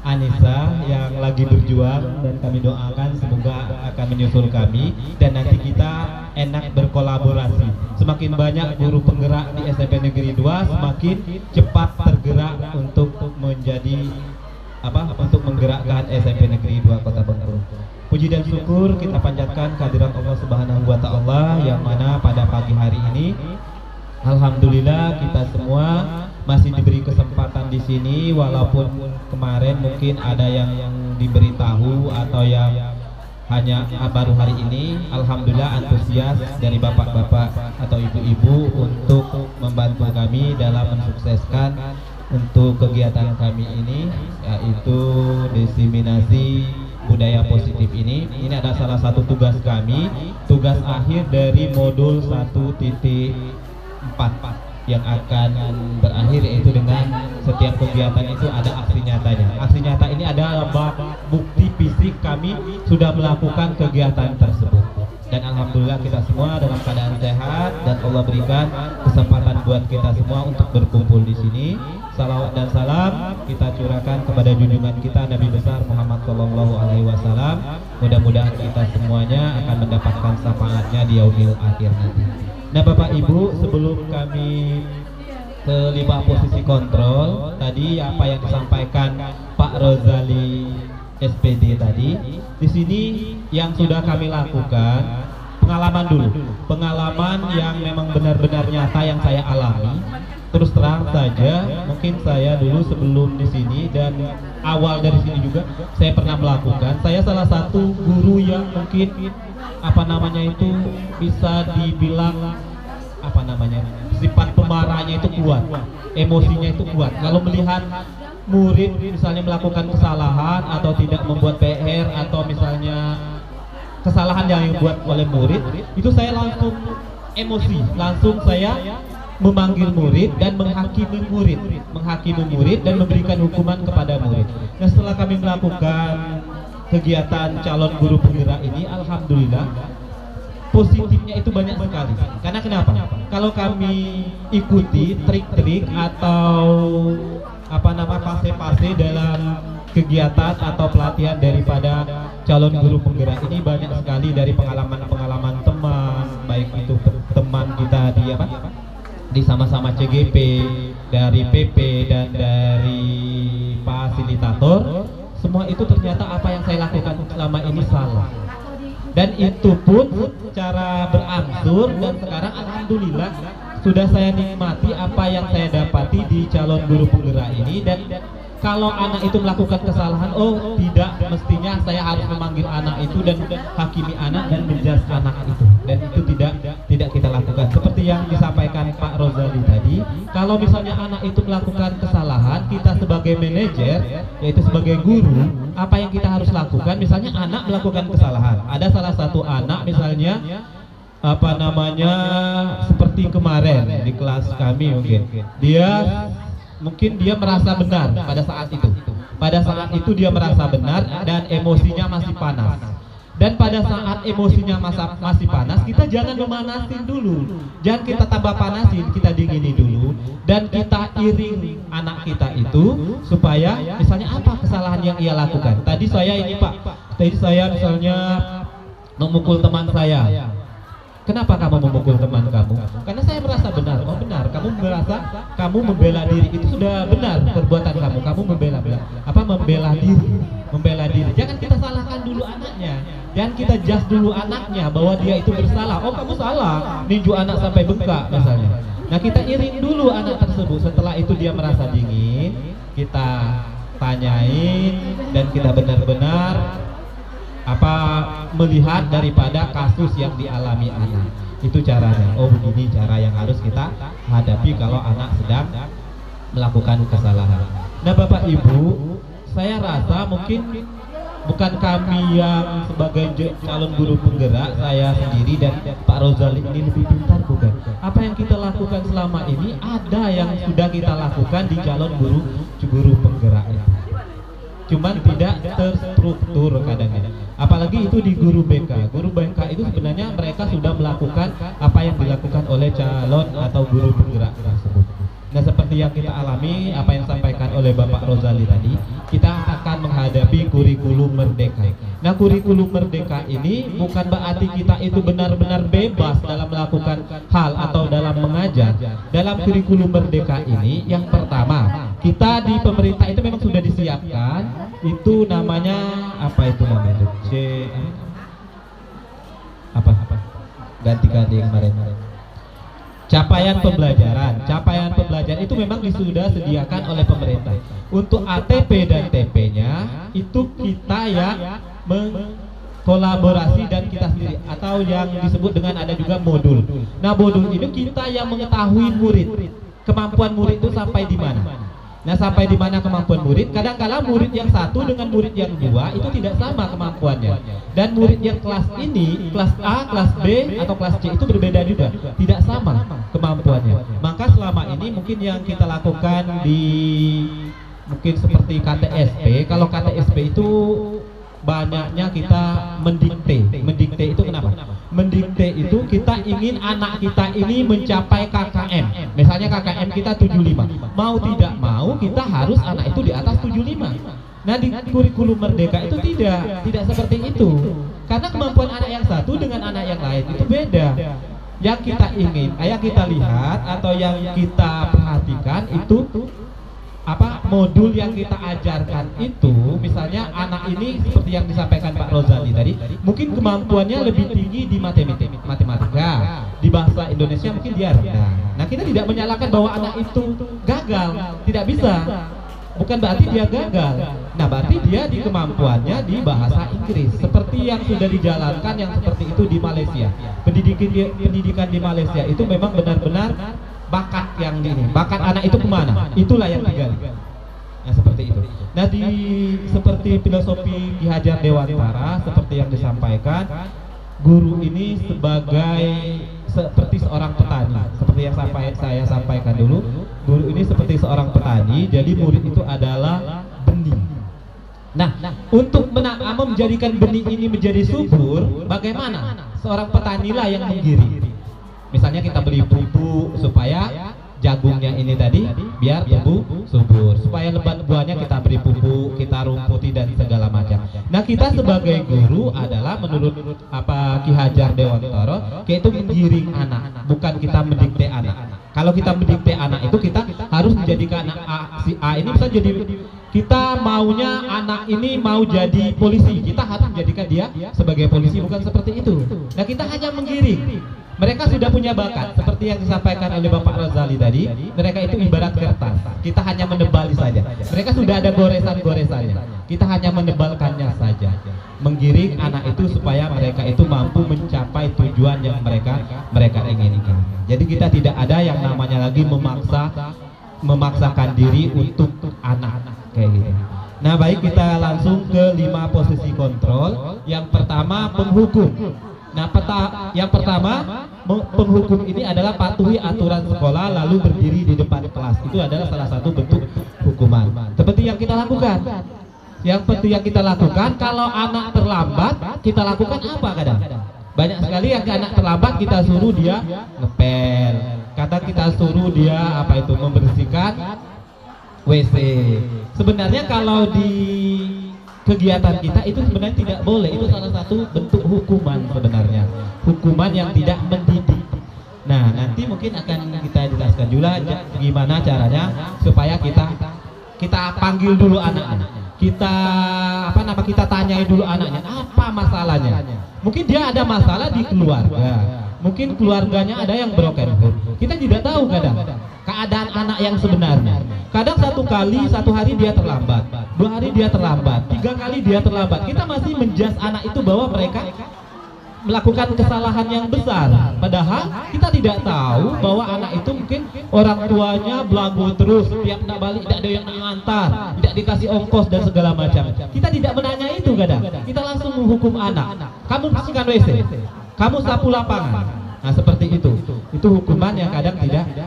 Anissa yang lagi berjuang, dan kami doakan semoga akan menyusul kami dan nanti kita enak berkolaborasi. Semakin banyak guru penggerak di SMP Negeri 2, semakin cepat tergerak untuk menjadi untuk menggerakkan SMP Negeri 2 Kota Bengkulu. Puji dan syukur kita panjatkan kehadirat Allah Subhanahu wa Ta'ala, yang mana pada pagi hari ini alhamdulillah kita semua masih diberi kesempatan di sini, walaupun kemarin mungkin ada yang diberitahu atau yang hanya baru hari ini. Alhamdulillah antusias dari bapak-bapak atau ibu-ibu untuk membantu kami dalam mensukseskan untuk kegiatan kami ini, yaitu diseminasi budaya positif ini. Ini adalah salah satu tugas kami, tugas akhir dari modul 1.4 yang akan berakhir, yaitu dengan setiap kegiatan itu ada aksi nyatanya. Aksi nyata ini adalah bukti fisik kami sudah melakukan kegiatan tersebut. Dan alhamdulillah kita semua dalam keadaan sehat dan Allah berikan kesempatan buat kita semua untuk berkumpul di sini. Salawat dan salam kita curahkan kepada junjungan kita Nabi besar Muhammad Shallallahu Alaihi Wasallam. Mudah-mudahan kita semuanya akan mendapatkan syafaatnya di yaumil akhir nanti. Nah Bapak Ibu, sebelum kami ke 5 posisi kontrol, tadi apa yang disampaikan Pak Rozali SPD tadi, di sini yang sudah kami lakukan pengalaman dulu, pengalaman yang memang benar-benar nyata yang saya alami. Terus terang saja, mungkin saya dulu sebelum di sini dan awal dari sini juga saya pernah melakukan. Saya salah satu guru yang mungkin bisa dibilang sifat pemarahnya itu kuat, emosinya itu kuat. Kalau melihat murid misalnya melakukan kesalahan atau tidak membuat PR atau misalnya kesalahan yang dibuat oleh murid, itu saya langsung emosi, langsung saya memanggil murid dan menghakimi murid dan memberikan hukuman kepada murid. Nah setelah kami melakukan kegiatan calon guru penggerak ini, alhamdulillah positifnya itu banyak sekali. Karena kenapa? Kalau kami ikuti trik-trik atau fase-fase dalam kegiatan atau pelatihan daripada calon guru penggerak ini, banyak sekali dari pengalaman-pengalaman teman, baik itu teman kita di sama-sama CGP, dari PP dan dari fasilitator, semua itu ternyata apa yang saya lakukan selama ini salah. Dan itu pun secara berangsur, dan sekarang alhamdulillah sudah saya nikmati apa yang saya dapati di calon guru penggerak ini. Dan kalau anak itu melakukan kesalahan, oh tidak, mestinya saya harus memanggil anak itu dan hakimi anak dan menjas anak itu. Dan itu tidak kita lakukan. Seperti yang disampaikan Pak Rozali tadi, kalau misalnya anak itu melakukan kesalahan, kita sebagai manajer, yaitu sebagai guru, apa yang kita harus lakukan? Misalnya anak melakukan kesalahan, ada salah satu anak misalnya seperti kemarin di kelas kami, mungkin dia merasa benar pada saat itu. Pada saat itu dia merasa benar dan emosinya masih panas. Dan pada saat emosinya masih panas, kita jangan memanasin dulu. Jangan kita tambah panasin, kita dingini dulu. Dan kita iring anak kita itu supaya misalnya apa kesalahan yang ia lakukan. Tadi saya misalnya memukul teman saya. Kenapa kamu memukul teman kamu? Karena saya merasa benar. Oh benar, kamu merasa kamu membela diri, itu sudah benar perbuatan kamu. Kamu membela diri. Jangan kita salahkan dulu anaknya. Jangan kita judge dulu anaknya bahwa dia itu bersalah. Oh kamu salah, ninju anak sampai bengkak misalnya. Nah kita iring dulu anak tersebut. Setelah itu dia merasa dingin, kita tanyain dan kita benar-benar melihat daripada kasus yang dialami anak. Itu caranya. Oh begini cara yang harus kita hadapi kalau anak sedang melakukan kesalahan. Nah Bapak Ibu, saya rasa mungkin bukan kami yang sebagai calon guru penggerak, saya sendiri dan Pak Rozali ini lebih pintar, bukan. Apa yang kita lakukan selama ini ada yang sudah kita lakukan di calon guru penggerak itu. Cuman tidak terstruktur kadang-kadang. Apalagi itu di guru BK. Guru BK itu sebenarnya mereka sudah melakukan apa yang dilakukan oleh calon atau guru penggerak tersebut. Nah seperti yang kita alami, apa yang disampaikan oleh Bapak Rozali tadi, kita akan menghadapi kurikulum merdeka. Nah kurikulum merdeka ini bukan berarti kita itu benar-benar bebas dalam melakukan hal atau dalam mengajar. Dalam kurikulum merdeka ini, yang pertama, kita di pemerintah itu memang sudah disiapkan, itu namanya ganti-ganti kemarin. Capaian pembelajaran itu memang sudah disediakan oleh pemerintah. Untuk ATP dan TP-nya itu kita yang mengkolaborasi dan kita sendiri, atau yang disebut dengan ada juga modul. Nah modul itu kita yang mengetahui kemampuan murid itu sampai di mana. Nah sampai di mana kemampuan murid, kadang-kala murid yang satu dengan murid yang dua itu tidak sama kemampuannya. Dan murid yang kelas ini, kelas A, kelas B, atau kelas C itu berbeda juga, tidak sama kemampuannya. Maka selama ini mungkin yang kita lakukan mungkin seperti KTSP. Kalau KTSP itu banyaknya kita mendikte itu kenapa? mendikte itu kita ingin anak kita ini mencapai KKM. Misalnya KKM kita 75. Mau tidak mau kita harus anak itu di atas 75. Nah di kurikulum Merdeka itu tidak seperti itu. Karena kemampuan anak yang satu dengan anak yang lain itu beda. Yang kita ingin, yang kita lihat atau yang kita perhatikan itu modul yang kita ajarkan itu, misalnya anak ini seperti yang disampaikan Pak Rozali tadi, mungkin kemampuannya lebih tinggi di matematika, di bahasa Indonesia mungkin dia rendah. Nah kita tidak menyalahkan bahwa anak itu gagal, tidak bisa, bukan berarti dia gagal. Nah berarti dia di kemampuannya di bahasa Inggris, seperti yang sudah dijalankan yang seperti itu di Malaysia. Pendidikan di Malaysia itu memang benar-benar bakat yang ini, bakat anak itu kemana? Itulah yang digali. Nah seperti itu. Nah seperti filosofi Ki Hajar Dewantara seperti yang disampaikan, guru ini seperti seorang petani. Seperti yang saya sampaikan dulu, guru ini seperti seorang petani. Jadi murid itu adalah benih. Nah untuk menjadikan benih ini menjadi subur, bagaimana? Seorang petanilah yang menggiring. Misalnya kita beli pupuk supaya jagungnya ini tadi biar tumbuh subur, supaya lebat buahnya kita beri pupuk, kita rumputi dan segala macam. Nah kita sebagai guru adalah menurut Ki Hajar Dewantara, yaitu menggiring anak, bukan kita mendikte anak. Kalau kita mendikte anak itu kita harus menjadikan anak si A ini bisa jadi, kita maunya anak ini mau jadi polisi, kita harus menjadikan dia sebagai polisi, bukan seperti itu. Nah kita hanya menggiring. Mereka sudah punya bakat, seperti yang disampaikan oleh Bapak Rozali tadi. Mereka itu ibarat kertas, kita hanya menebali saja. Mereka sudah ada goresan-goresannya, kita hanya menebalkannya saja. Menggiring anak itu supaya mereka itu mampu mencapai tujuan yang mereka inginkan. Jadi kita tidak ada yang namanya lagi memaksakan diri untuk anak kayak gitu. Nah baik, kita langsung ke 5 posisi kontrol. Yang pertama penghukum. Nah yang pertama penghukum ini adalah patuhi aturan sekolah lalu berdiri di depan kelas. Itu adalah salah satu bentuk hukuman. Seperti yang kita lakukan. Yang kita lakukan kalau anak terlambat, kita lakukan apa kadang? Banyak sekali yang anak terlambat kita suruh dia ngepel. Kadang kita suruh dia membersihkan WC. Sebenarnya kalau di kegiatan kita itu sebenarnya tidak boleh. Itu salah satu bentuk hukuman sebenarnya, hukuman yang tidak mendidik. Nah nanti mungkin akan kita jelaskan juga gimana caranya supaya kita panggil dulu anak-anak, kita tanyai dulu anaknya apa masalahnya. Mungkin dia ada masalah di keluarga, mungkin keluarganya ada yang broken home. Kita tidak tahu kadang keadaan anak yang sebenarnya. Kadang satu hari dia terlambat, 2 hari dia terlambat, 3 kali dia terlambat. Kita masih menjudge anak itu bahwa mereka melakukan kesalahan yang besar. Padahal kita tidak tahu bahwa anak itu mungkin orang tuanya belagu terus, tiap nak balik tidak ada yang mengantar, tidak dikasih ongkos dan segala macam. Kita tidak menanya itu kadang. Kita langsung menghukum anak. Kamu bersihkan WC, kamu sapu lapangan. Nah seperti itu hukuman yang kadang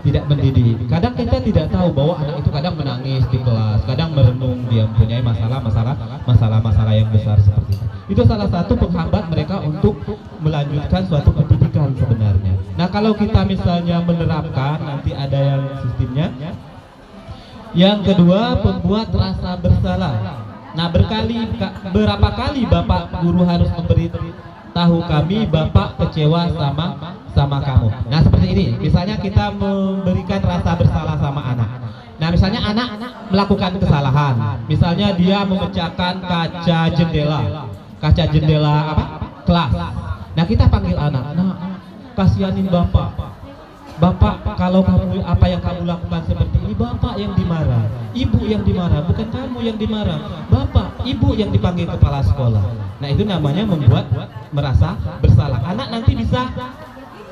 tidak mendidik. Kadang kita tidak tahu bahwa anak itu kadang menangis di kelas, kadang merenung, dia mempunyai masalah yang besar seperti itu. Itu salah satu penghambat mereka untuk melanjutkan suatu pendidikan sebenarnya. Nah kalau kita misalnya menerapkan, nanti ada yang sistemnya. Yang kedua, pembuat rasa bersalah. Nah berapa kali Bapak Guru harus tahu kami Bapak kecewa sama kamu. Nah seperti ini, misalnya kita memberikan rasa bersalah sama anak. Nah misalnya anak melakukan kesalahan, misalnya dia memecahkan kaca jendela kelas. Nah kita panggil anak, kasihanin Bapak kalau kamu apa yang kamu lakukan seperti ini, Bapak yang dimarah, Ibu yang dimarah, bukan kamu yang dimarah, Bapak, Ibu yang dipanggil kepala sekolah. Nah itu namanya membuat merasa bersalah. Anak nanti bisa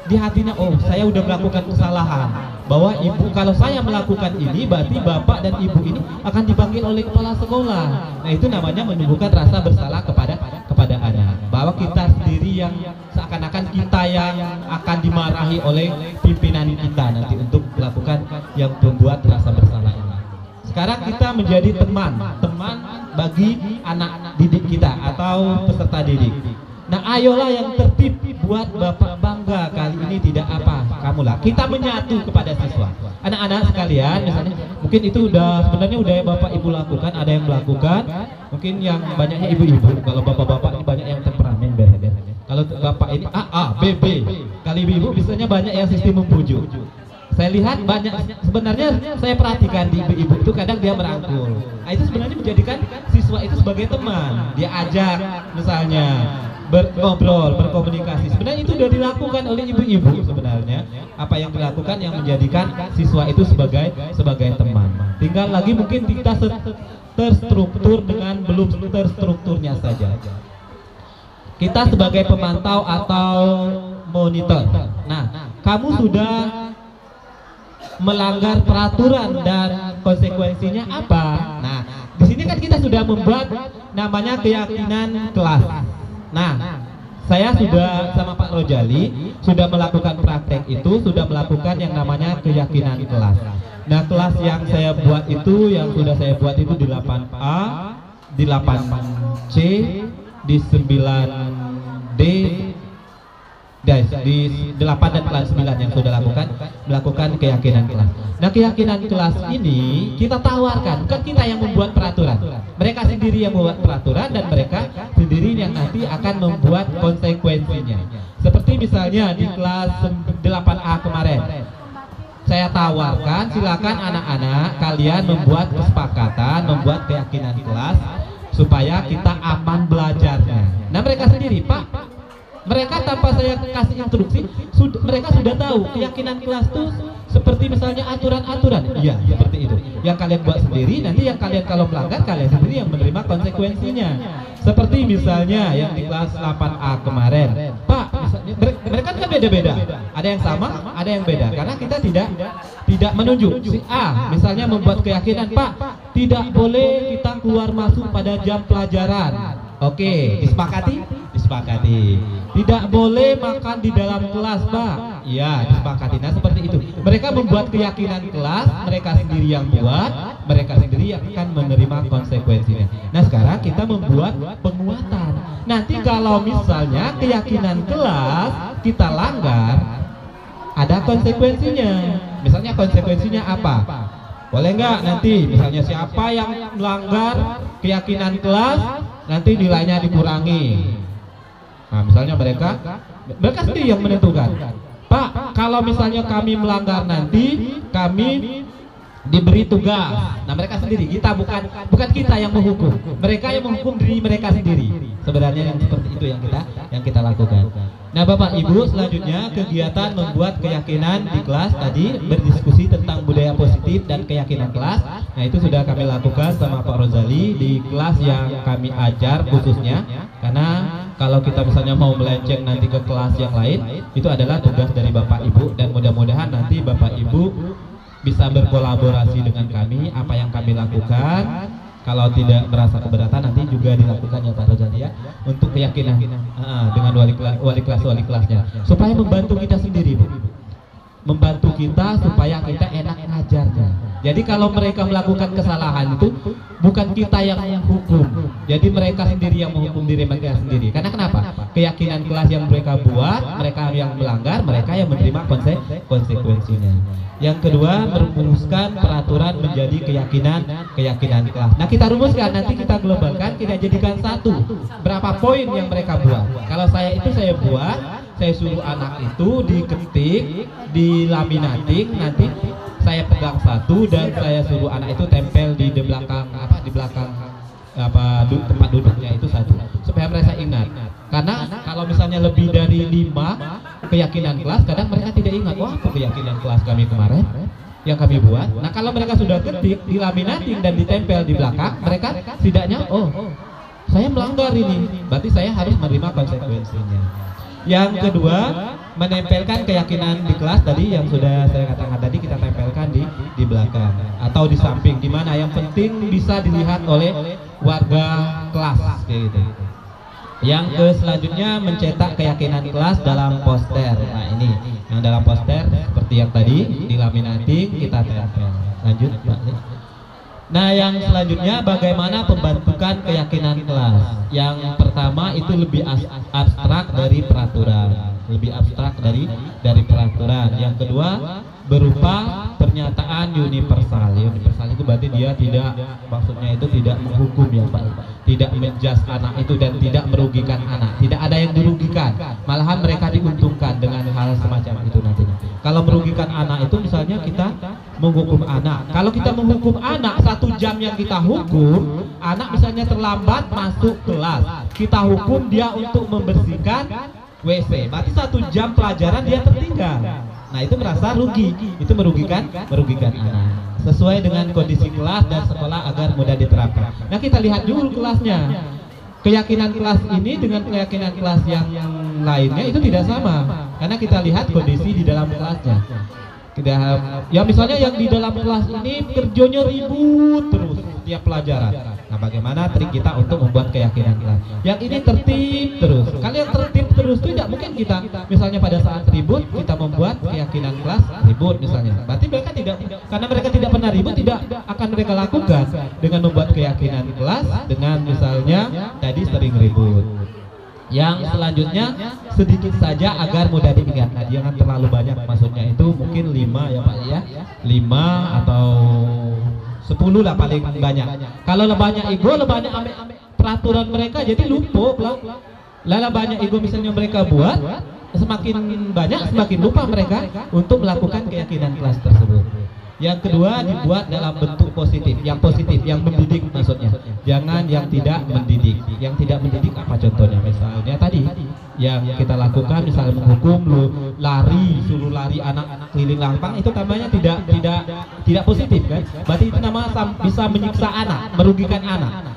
di hatinya, oh saya udah melakukan kesalahan, bahwa ibu kalau saya melakukan ini berarti bapak dan ibu ini akan dipanggil oleh kepala sekolah. Nah itu namanya menumbuhkan rasa bersalah kepada anak, bahwa kita sendiri yang seakan-akan kita yang akan dimarahi oleh pimpinan kita nanti untuk melakukan yang membuat rasa bersalah ini. Sekarang kita menjadi teman bagi anak didik kita atau peserta didik. Nah, ayolah yang tertib, buat Bapak bangga. Kali ini tidak apa, kamulah. Kita menyatu kepada siswa. Anak-anak sekalian, misalnya mungkin itu sebenarnya udah Bapak Ibu lakukan, ada yang melakukan. Mungkin yang banyaknya ibu-ibu. Kalau bapak-bapak ini banyak yang temperamen beres. Kalau bapak ini A, B, B. Kali ibu biasanya banyak yang sistem membujuk. Saya lihat banyak, sebenarnya saya perhatikan di ibu-ibu itu kadang dia merangkul. Nah, itu sebenarnya menjadikan siswa itu sebagai teman. Dia ajak misalnya ngobrol, berkomunikasi. Sebenarnya itu sudah dilakukan oleh ibu-ibu sebenarnya. Apa yang dilakukan yang menjadikan siswa itu sebagai teman. Tinggal lagi mungkin kita terstruktur dengan belum terstrukturnya saja. Kita sebagai pemantau atau monitor. Nah, kamu sudah melanggar peraturan dan konsekuensinya apa? Nah, di sini kan kita sudah membuat namanya keyakinan kelas. Nah, saya sudah sama Pak Rojali sudah melakukan praktek itu, sudah melakukan yang namanya keyakinan kelas. Nah, kelas yang saya buat itu, yang sudah saya buat itu di 8A, di 8C, di 9D, guys, di 8 dan kelas 9 yang sudah melakukan keyakinan kelas. Nah, keyakinan kelas ini kita tawarkan, bukan kita yang membuat peraturan. Mereka sendiri yang membuat peraturan dan mereka sendiri yang nanti akan membuat konsekuensinya. Seperti misalnya di kelas 8A kemarin, saya tawarkan silakan anak-anak kalian membuat kesepakatan, membuat keyakinan kelas supaya kita aman belajarnya. Nah, mereka sendiri, Pak, mereka tanpa saya kasih instruksi, mereka sudah tahu keyakinan kelas itu seperti misalnya aturan-aturan. Iya, seperti itu. Yang kalian buat sendiri, nanti yang kalian kalau melanggar kalian sendiri yang menerima konsekuensinya. Seperti misalnya yang di kelas 8A kemarin, Pak, mereka kan beda-beda. Ada yang sama, ada yang beda. Karena kita tidak menunjuk. Si A misalnya membuat keyakinan, Pak, tidak boleh kita keluar masuk pada jam pelajaran. Oke, disepakati? Disepakati. Tidak boleh makan di dalam kelas, Pak. Iya, disepakati. Nah, seperti itu. Mereka membuat keyakinan kelas, mereka sendiri yang buat, mereka sendiri yang akan menerima konsekuensinya. Nah, sekarang kita membuat penguatan. Nanti kalau misalnya keyakinan kelas kita langgar, ada konsekuensinya. Misalnya konsekuensinya apa? Boleh nggak nanti misalnya siapa yang melanggar keyakinan kelas nanti nilainya dikurangi. Nah, misalnya mereka sendiri yang menentukan. Pak, kalau misalnya kami melanggar nanti kami diberi tugas. Nah, mereka sendiri, kita bukan kita yang menghukum. Mereka yang menghukum diri mereka sendiri. Sebenarnya yang seperti itu yang kita lakukan. Nah, Bapak Ibu, selanjutnya kegiatan membuat keyakinan di kelas tadi berdiskusi tentang budaya positif dan keyakinan kelas. Nah, itu sudah kami lakukan sama Pak Rozali di kelas yang kami ajar khususnya. Karena kalau kita misalnya mau melenceng nanti ke kelas yang lain, itu adalah tugas dari Bapak Ibu dan mudah-mudahan nanti Bapak Ibu bisa berkolaborasi dengan kami. Apa yang kami lakukan, kalau tidak merasa keberatan nanti juga dilakukan ya Pak Rojali ya, untuk keyakinan dengan wali kelasnya, supaya membantu kita sendiri, Bu. Membantu kita supaya kita enak ngajarnya. Jadi kalau mereka melakukan kesalahan itu bukan kita yang menghukum. Jadi mereka sendiri yang menghukum diri mereka sendiri. Karena kenapa? Keyakinan kelas yang mereka buat, mereka yang melanggar, mereka yang menerima konsekuensinya. Yang kedua, merumuskan peraturan menjadi keyakinan kelas. Nah, kita rumuskan, nanti kita globalkan, kita jadikan satu. Berapa poin yang mereka buat? Kalau saya buat, saya suruh anak itu diketik, dilaminating, nanti saya pegang satu dan saya suruh anak itu tempel di belakang tempat duduknya itu satu, supaya mereka ingat. Karena kalau misalnya lebih dari 5 keyakinan kelas, kadang mereka tidak ingat, wah apa keyakinan kelas kami kemarin yang kami buat. Nah, kalau mereka sudah ketik, dilaminating dan ditempel di belakang, mereka setidaknya, oh saya melanggar ini, berarti saya harus menerima konsekuensinya. Yang kedua, menempelkan keyakinan di kelas tadi yang sudah saya katakan tadi, kita tempelkan di belakang atau di samping, di mana yang penting bisa dilihat oleh warga kelas kayak gitu. Yang selanjutnya, mencetak keyakinan kelas dalam poster. Nah, ini yang dalam poster seperti yang tadi, dilaminating, kita tempel. Lanjut, Pak. Nah, yang selanjutnya bagaimana pembentukan keyakinan kelas. Yang pertama itu lebih abstrak dari peraturan, lebih abstrak dari peraturan. Yang kedua berupa pernyataan universal. Universal itu berarti dia tidak, maksudnya itu tidak menghukum ya Pak, tidak menjas anak itu dan tidak merugikan anak. Tidak ada yang dirugikan, malahan mereka diuntungkan dengan hal semacam itu nantinya. Kalau merugikan anak itu misalnya kita menghukum anak. Kalau kita menghukum anak 1 jam yang kita hukum, anak misalnya terlambat masuk kelas, kita hukum dia untuk membersihkan WC, berarti 1 jam pelajaran dia tertinggal. Nah, itu merasa rugi, itu merugikan anak. Sesuai dengan kondisi kelas dan sekolah agar mudah diterapkan. Nah, kita lihat dulu kelasnya. Keyakinan kelas ini dengan keyakinan kelas yang lainnya itu tidak sama, karena kita lihat kondisi di dalam kelasnya. Ya misalnya yang di dalam kelas ini kerjanya ribut terus tiap pelajaran. Nah, bagaimana trik kita untuk membuat keyakinan kelas? Yang ini tertib terus. Kalau yang tertib terus tidak mungkin kita misalnya pada saat ribut kita membuat keyakinan kelas ribut misalnya. Berarti mereka tidak, karena mereka tidak pernah ribut, tidak akan mereka lakukan dengan membuat keyakinan kelas dengan misalnya tadi sering ribut. Yang selanjutnya sedikit saja agar mudah diingat. Nah, jangan terlalu banyak, maksudnya itu mungkin 5 ya Pak ya, 5 atau 10 lah paling banyak. Kalau lebahnya ego, lebahnya peraturan mereka jadi lupa. Lala banyak ego misalnya mereka buat, semakin banyak semakin lupa mereka untuk melakukan keyakinan kelas tersebut. Yang kedua dibuat dalam bentuk positif, yang mendidik maksudnya. Jangan yang tidak mendidik. Yang tidak mendidik apa contohnya? Misalnya tadi yang kita lakukan, misalnya menghukum lu lari, suruh lari anak keliling lapang, itu namanya tidak positif kan? Berarti itu namanya bisa menyiksa anak, merugikan anak.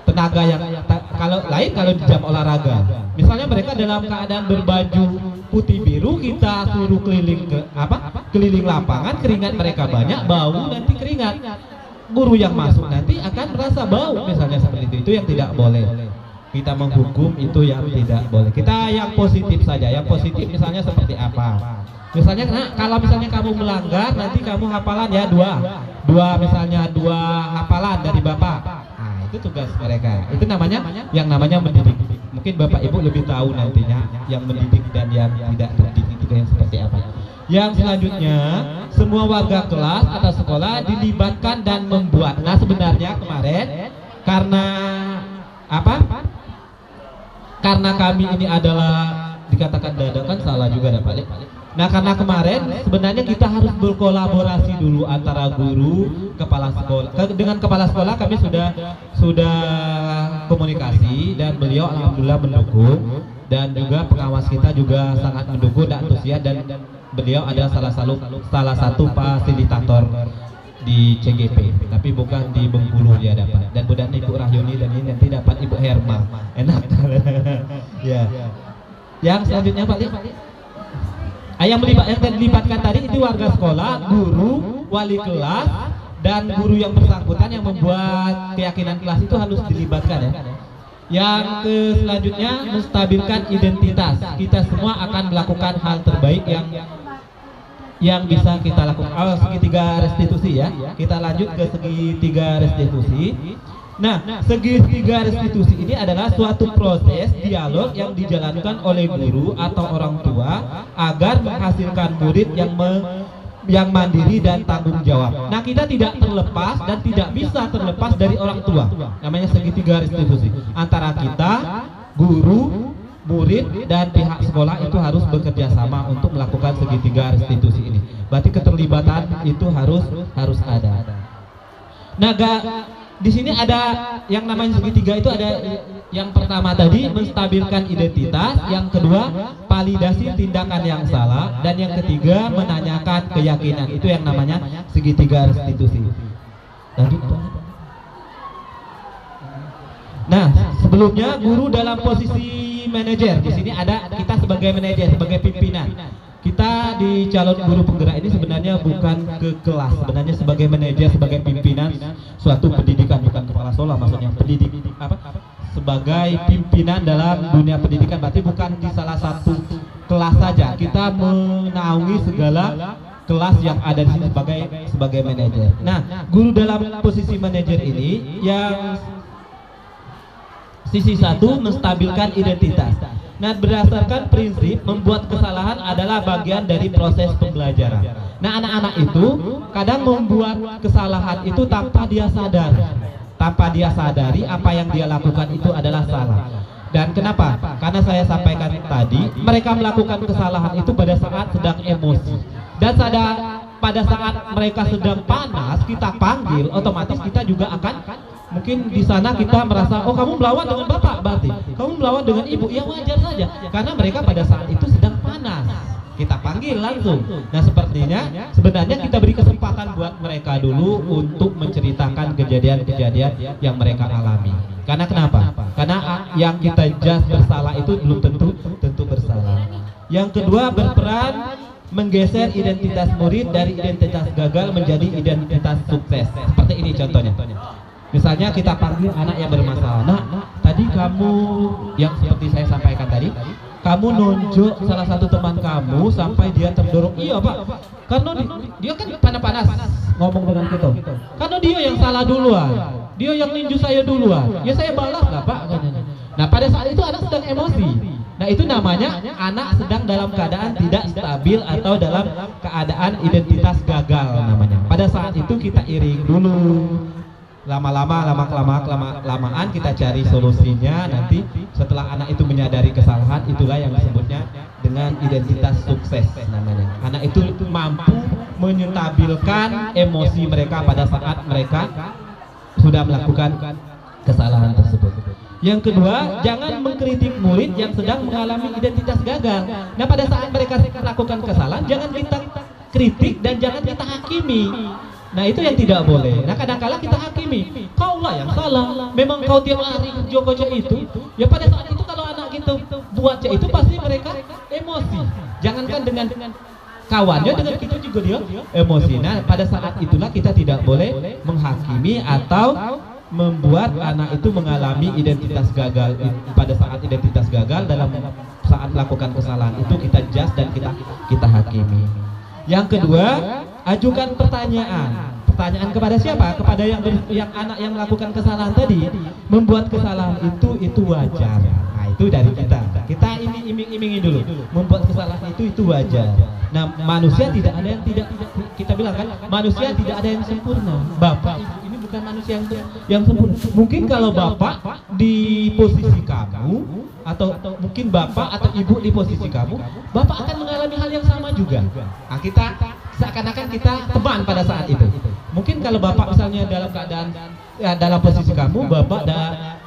Tenaga yang kalau di jam olahraga, misalnya mereka dalam keadaan berbaju putih biru, kita suruh keliling lapangan, keringat mereka banyak, bau nanti keringat, guru yang masuk nanti akan merasa bau misalnya seperti itu yang tidak boleh. Kita menghukum itu yang tidak boleh. Kita yang positif saja. Yang positif misalnya seperti apa? Misalnya kalau misalnya kamu melanggar, nanti kamu hafalan ya dua misalnya 2 hafalan dari Bapak. Itu tugas mereka. Itu namanya mendidik. Mungkin Bapak Ibu lebih tahu nantinya yang mendidik dan yang tidak mendidik itu yang seperti apa. Yang selanjutnya, semua warga kelas atau sekolah dilibatkan dan membuat. Nah, sebenarnya kemarin karena apa? Karena kami ini adalah dikatakan dadakan, salah juga Pak. Nah, karena kemarin sebenarnya kita harus berkolaborasi dulu antara guru, kepala sekolah. Dengan kepala sekolah kami sudah komunikasi dan beliau alhamdulillah mendukung, dan juga pengawas kita juga sangat mendukung dan antusias, dan beliau adalah salah satu fasilitator di CGP, tapi bukan di Bengkulu dia dapat. Dan mudah Ibu Rahyuni dan ini nanti dapat Ibu Herma. Enak. Ya. Yang selanjutnya Pak Li. Yang dilibatkan tadi itu warga sekolah, guru, wali kelas, dan guru yang bersangkutan yang membuat keyakinan kelas itu harus dilibatkan ya. Yang selanjutnya menstabilkan identitas. Kita semua akan melakukan hal terbaik yang bisa kita lakukan. Segitiga restitusi ya. Kita lanjut ke segitiga restitusi. Nah, segitiga restitusi ini adalah suatu proses dialog yang dijalankan oleh guru atau orang tua agar menghasilkan murid yang mandiri dan tanggung jawab. Nah, kita tidak terlepas dan tidak bisa terlepas dari orang tua. Namanya segitiga restitusi. Antara kita, guru, murid, dan pihak sekolah itu harus bekerja sama untuk melakukan segitiga restitusi ini. Berarti keterlibatan itu harus ada. Nah, di sini ada yang namanya segitiga itu ada yang pertama tadi menstabilkan identitas, yang kedua validasi tindakan yang salah, dan yang ketiga menanyakan keyakinan. Itu yang namanya segitiga restitusi. Lanjut. Nah, sebelumnya guru dalam posisi manajer. Di sini ada kita sebagai manajer, sebagai pimpinan. Kita di calon guru penggerak ini sebenarnya bukan ke kelas, sebenarnya sebagai manajer, sebagai pimpinan suatu pendidikan, bukan kepala sekolah, maksudnya pendidik sebagai pimpinan dalam dunia pendidikan. Berarti bukan di salah satu kelas saja, kita menaungi segala kelas yang ada di sini sebagai manajer. Nah, guru dalam posisi manajer ini yang sisi satu menstabilkan identitas. Nah, berdasarkan prinsip membuat kesalahan adalah bagian dari proses pembelajaran. Nah, anak-anak itu kadang membuat kesalahan itu tanpa dia sadar. Tanpa dia sadari apa yang dia lakukan itu adalah salah. Dan kenapa? Karena saya sampaikan tadi, mereka melakukan kesalahan itu pada saat sedang emosi. Dan pada saat mereka sedang panas, kita panggil, otomatis kita juga akan mungkin di sana kita merasa, oh kamu melawan dengan bapak berarti, kamu melawan dengan ibu, ya wajar saja. Karena mereka pada saat itu sedang panas. Kita panggil langsung. Nah, sebenarnya kita beri kesempatan buat mereka dulu untuk menceritakan kejadian-kejadian yang mereka alami. Karena kenapa? Karena yang kita judge bersalah itu belum tentu bersalah. Yang kedua, berperan menggeser identitas murid dari identitas gagal menjadi identitas sukses. Seperti ini contohnya. Misalnya kita panggil anak yang bermasalah. Nah, tadi kamu yang seperti saya sampaikan tadi, kamu nunjuk salah satu teman kamu sampai dia terdorong. Iya Pak, karena dia kan panas-panas ngomong dengan kita. Karena dia yang salah duluan, dia yang ninju saya duluan. Ya saya balas lah Pak. Nah, pada saat itu anak sedang emosi. Nah, itu namanya anak sedang dalam keadaan tidak stabil atau dalam keadaan identitas gagal namanya. Pada saat itu kita iring dulu. Lama-lamaan kita cari solusinya. Nanti setelah anak itu menyadari kesalahan, itulah yang disebutnya dengan identitas sukses namanya. Anak itu mampu menyentabilkan emosi mereka pada saat mereka sudah melakukan kesalahan tersebut. Yang kedua, jangan mengkritik murid yang sedang mengalami identitas gagal. Nah, pada saat mereka melakukan kesalahan, jangan kita kritik dan jangan kita hakimi. Nah, itu yang tidak boleh. Nah, kadang-kala kita hakimi, kaulah yang salah, memang kau tiap hari Joko itu. Ya pada saat itu kalau anak kita buat itu pasti mereka emosi. Jangankan dengan kawannya, dengan kita juga dia emosi. Nah, pada saat itulah kita tidak boleh menghakimi atau membuat anak itu mengalami identitas gagal. Pada saat identitas gagal dalam saat melakukan kesalahan itu kita judge dan kita hakimi. Yang kedua, ajukan pertanyaan kepada siapa? Kepada yang anak yang melakukan kesalahan tadi. Membuat kesalahan itu wajar. Nah, itu dari kita. Kita ini iming-imingi dulu. Membuat kesalahan itu wajar. Nah, manusia tidak ada yang tidak kita bilang kan, manusia tidak ada yang sempurna. Bapak Ibu ini bukan manusia yang sempurna. Mungkin kalau Bapak di posisi kamu atau mungkin Bapak atau Ibu di posisi kamu, Bapak akan mengalami hal yang sama juga. Nah, kita seakan-akan kita teman pada saat itu. Mungkin kalau Bapak misalnya dalam keadaan dalam posisi kamu, Bapak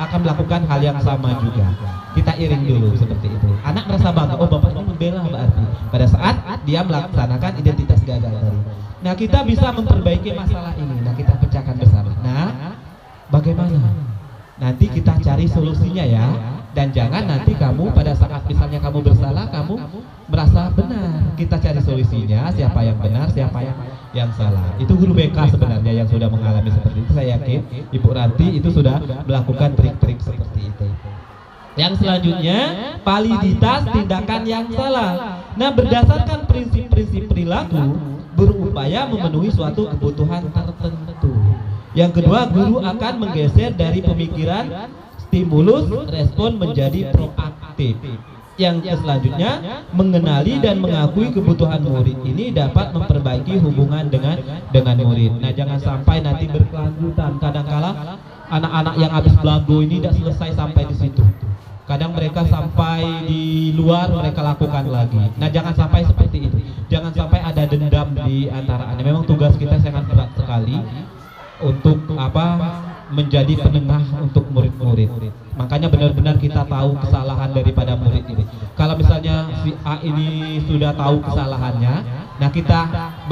akan melakukan hal yang sama juga. Kita iring dulu seperti itu. Anak merasa bangga, oh Bapak ini membela berarti pada saat dia melaksanakan identitas gagal tadi. Nah, kita bisa memperbaiki masalah ini. Nah, kita pecahkan bersama. Nah, bagaimana? Nanti kita cari solusinya ya. Dan jangan nanti kamu pada saat misalnya kamu bersalah, kamu merasa benar. Kita cari solusinya, siapa yang benar, siapa yang salah. Itu guru BK sebenarnya yang sudah mengalami seperti itu. Saya yakin Ibu Ranti itu sudah melakukan trik-trik seperti itu. Yang selanjutnya, validitas tindakan yang salah. Nah, berdasarkan prinsip-prinsip perilaku, berupaya memenuhi suatu kebutuhan tertentu. Yang kedua, guru akan menggeser dari pemikiran stimulus respon menjadi proaktif. Yang selanjutnya, mengenali dan mengakui kebutuhan murid ini dapat memperbaiki hubungan dengan murid. Nah, jangan sampai nanti berkelanjutan. Kadang-kala anak-anak yang habis belagu ini tidak selesai sampai di situ. Kadang mereka sampai di luar mereka lakukan lagi. Nah, jangan sampai seperti itu. Jangan sampai ada dendam di antara anak. Memang tugas kita sangat berat sekali untuk menjadi penengah untuk murid-murid. Makanya benar-benar kita tahu kesalahan daripada murid ini. Kalau misalnya si A ini sudah tahu kesalahannya, nah kita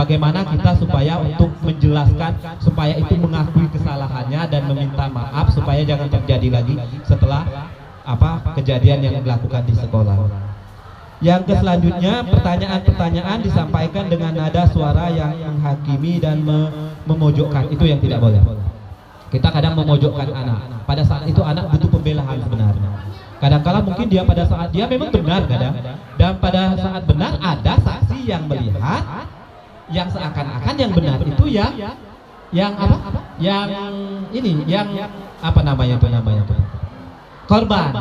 bagaimana kita supaya untuk menjelaskan supaya itu mengakui kesalahannya dan meminta maaf supaya jangan terjadi lagi setelah kejadian yang dilakukan di sekolah. Yang selanjutnya, pertanyaan-pertanyaan disampaikan dengan nada suara yang menghakimi dan memojokkan. Itu yang tidak boleh. Kita kadang memojokkan anak. Pada saat itu anak butuh pembelaan sebenarnya. Kadang-kala mungkin dia pada saat dia memang benar kadang. Dan pada saat benar ada saksi yang melihat yang seakan-akan yang benar itu yang apa? Yang ini, yang apa namanya tuh korban.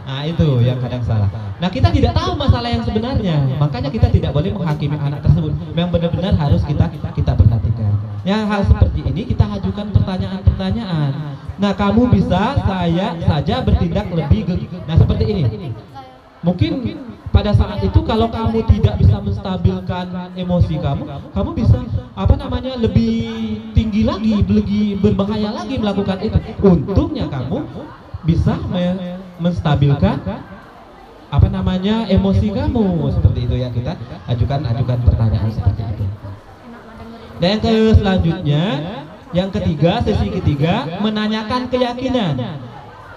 Nah itu yang kadang salah. Nah kita tidak tahu masalah yang sebenarnya, makanya kita tidak boleh menghakimi anak tersebut. Yang benar-benar harus kita perhatikan. Yang hal seperti ini kita ajukan pertanyaan-pertanyaan. Nah kamu bisa saja bertindak lebih nah seperti ini. Mungkin pada saat itu kalau kamu tidak bisa menstabilkan emosi kamu bisa apa namanya lebih tinggi lagi, lebih berbahaya lagi melakukan itu. Untungnya kamu bisa menstabilkan apa namanya emosi kamu, seperti itu ya. Kita ajukan pertanyaan seperti itu. Dan yang selanjutnya, yang ketiga, sesi ketiga, menanyakan keyakinan.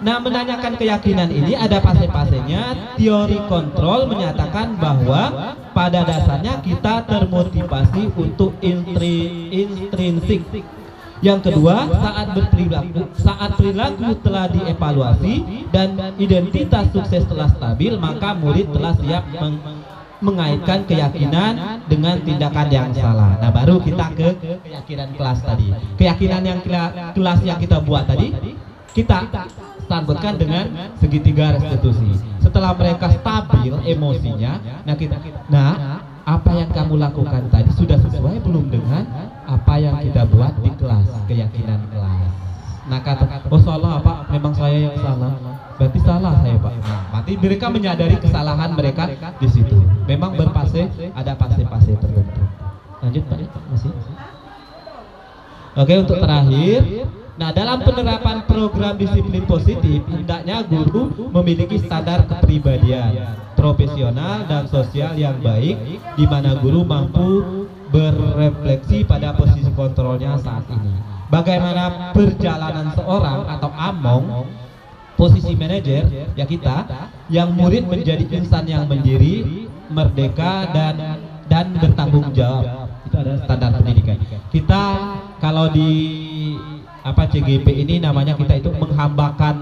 Nah, menanyakan keyakinan ini ada fase-fasenya. Teori kontrol menyatakan bahwa pada dasarnya kita termotivasi untuk intrinsik. Yang kedua, saat perilaku telah dievaluasi dan identitas sukses telah stabil, maka murid telah siap mengaitkan keyakinan dengan tindakan yang salah. Nah, baru kita ke keyakinan kelas tadi. Keyakinan yang kelas yang kita buat tadi, kita sambutkan dengan segitiga restitusi. Setelah mereka stabil emosinya, nah apa yang kamu lakukan tadi sudah sesuai belum dengan apa yang kita buat di kelas, keyakinan kelas. Nah kata, oh salah Pak, memang saya yang salah. Berarti salah saya Pak. Nah, berarti mereka menyadari kesalahan mereka di situ. Memang ada fase-fase tertentu. Lanjut Pak, masih. Oke, untuk terakhir. Nah, dalam penerapan program disiplin positif, hendaknya guru memiliki standar kepribadian profesional dan sosial yang baik, di mana guru mampu berefleksi pada posisi kontrolnya saat ini. Bagaimana perjalanan seorang atau among, posisi manajer ya kita, yang murid menjadi insan yang mandiri, merdeka dan bertanggung jawab. Itu adalah standar pendidikan. Kita kalau di CGP ini namanya kita itu menghambakan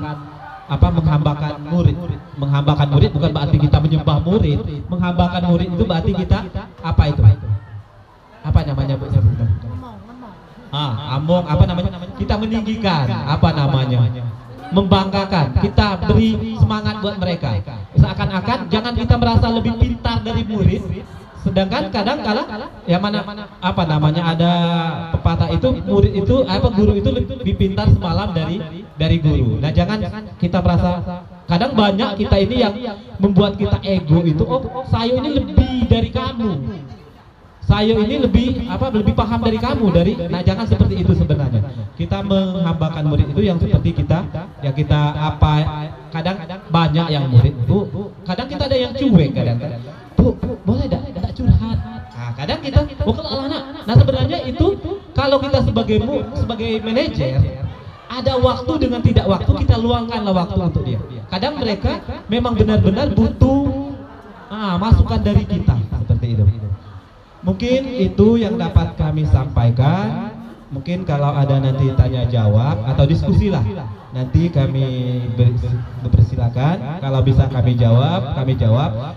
murid. Menghambakan murid bukan berarti kita menyembah murid. Menghambakan murid itu berarti kita apa itu? Apa namanya Bu? Among apa namanya? Kita meninggikan, apa namanya? Membanggakan. Kita beri semangat buat mereka. Seakan-akan jangan kita merasa lebih pintar dari murid. Sedangkan kadang kala yang mana apa namanya ada pepatah itu guru itu lebih pintar semalam dari guru. Nah jangan kita merasa, kadang banyak kita ini yang membuat kita ego itu, oh saya ini lebih dari kamu, saya ini lebih paham dari kamu nah jangan seperti itu sebenarnya. Kita menghambakan murid itu yang seperti kita kadang banyak yang murid Bu, kadang kita ada yang cuek kadang Bu, boleh tidak curhat. Nah, kadang kita kalau anak. Nah, sebenarnya itu kalau kita sebagai manajer ada waktu dengan tidak waktu, kita luangkanlah waktu untuk dia. Kadang mereka memang benar-benar butuh masukan dari kita seperti itu. Mungkin itu yang dapat kami sampaikan. Mungkin kalau ada nanti tanya jawab atau diskusi lah, nanti kami bersilakan. Kalau bisa kami jawab.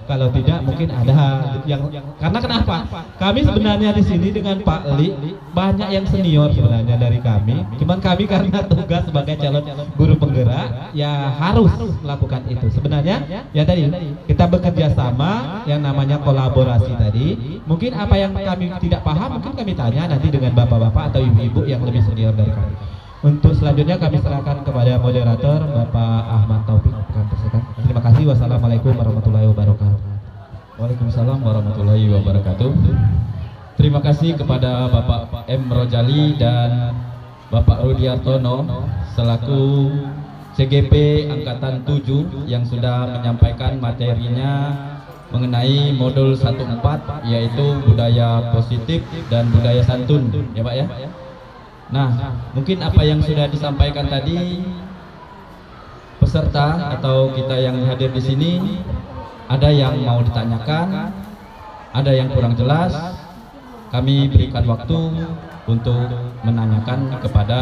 Kalau tidak mungkin ada yang karena kenapa? Kami sebenarnya di sini dengan Pak Li banyak yang senior sebenarnya dari kami. Cuman kami karena tugas sebagai calon guru penggerak ya harus melakukan itu. Sebenarnya ya tadi kita bekerja sama yang namanya kolaborasi tadi. Mungkin apa yang kami tidak paham mungkin kami tanya nanti dengan bapak-bapak atau ibu-ibu yang lebih senior dari kami. Untuk selanjutnya kami serahkan kepada moderator Bapak Ahmad Taufik. Terima kasih. Wassalamualaikum warahmatullahi wabarakatuh. Waalaikumsalam warahmatullahi wabarakatuh. Terima kasih kepada Bapak M. Rojali dan Bapak Rudiartono selaku CGP Angkatan 7 yang sudah menyampaikan materinya mengenai modul 14 yaitu budaya positif dan budaya santun ya Pak ya. Nah, mungkin apa yang sudah disampaikan tadi peserta atau kita yang hadir di sini ada yang mau ditanyakan, ada yang kurang jelas, kami berikan waktu untuk menanyakan kepada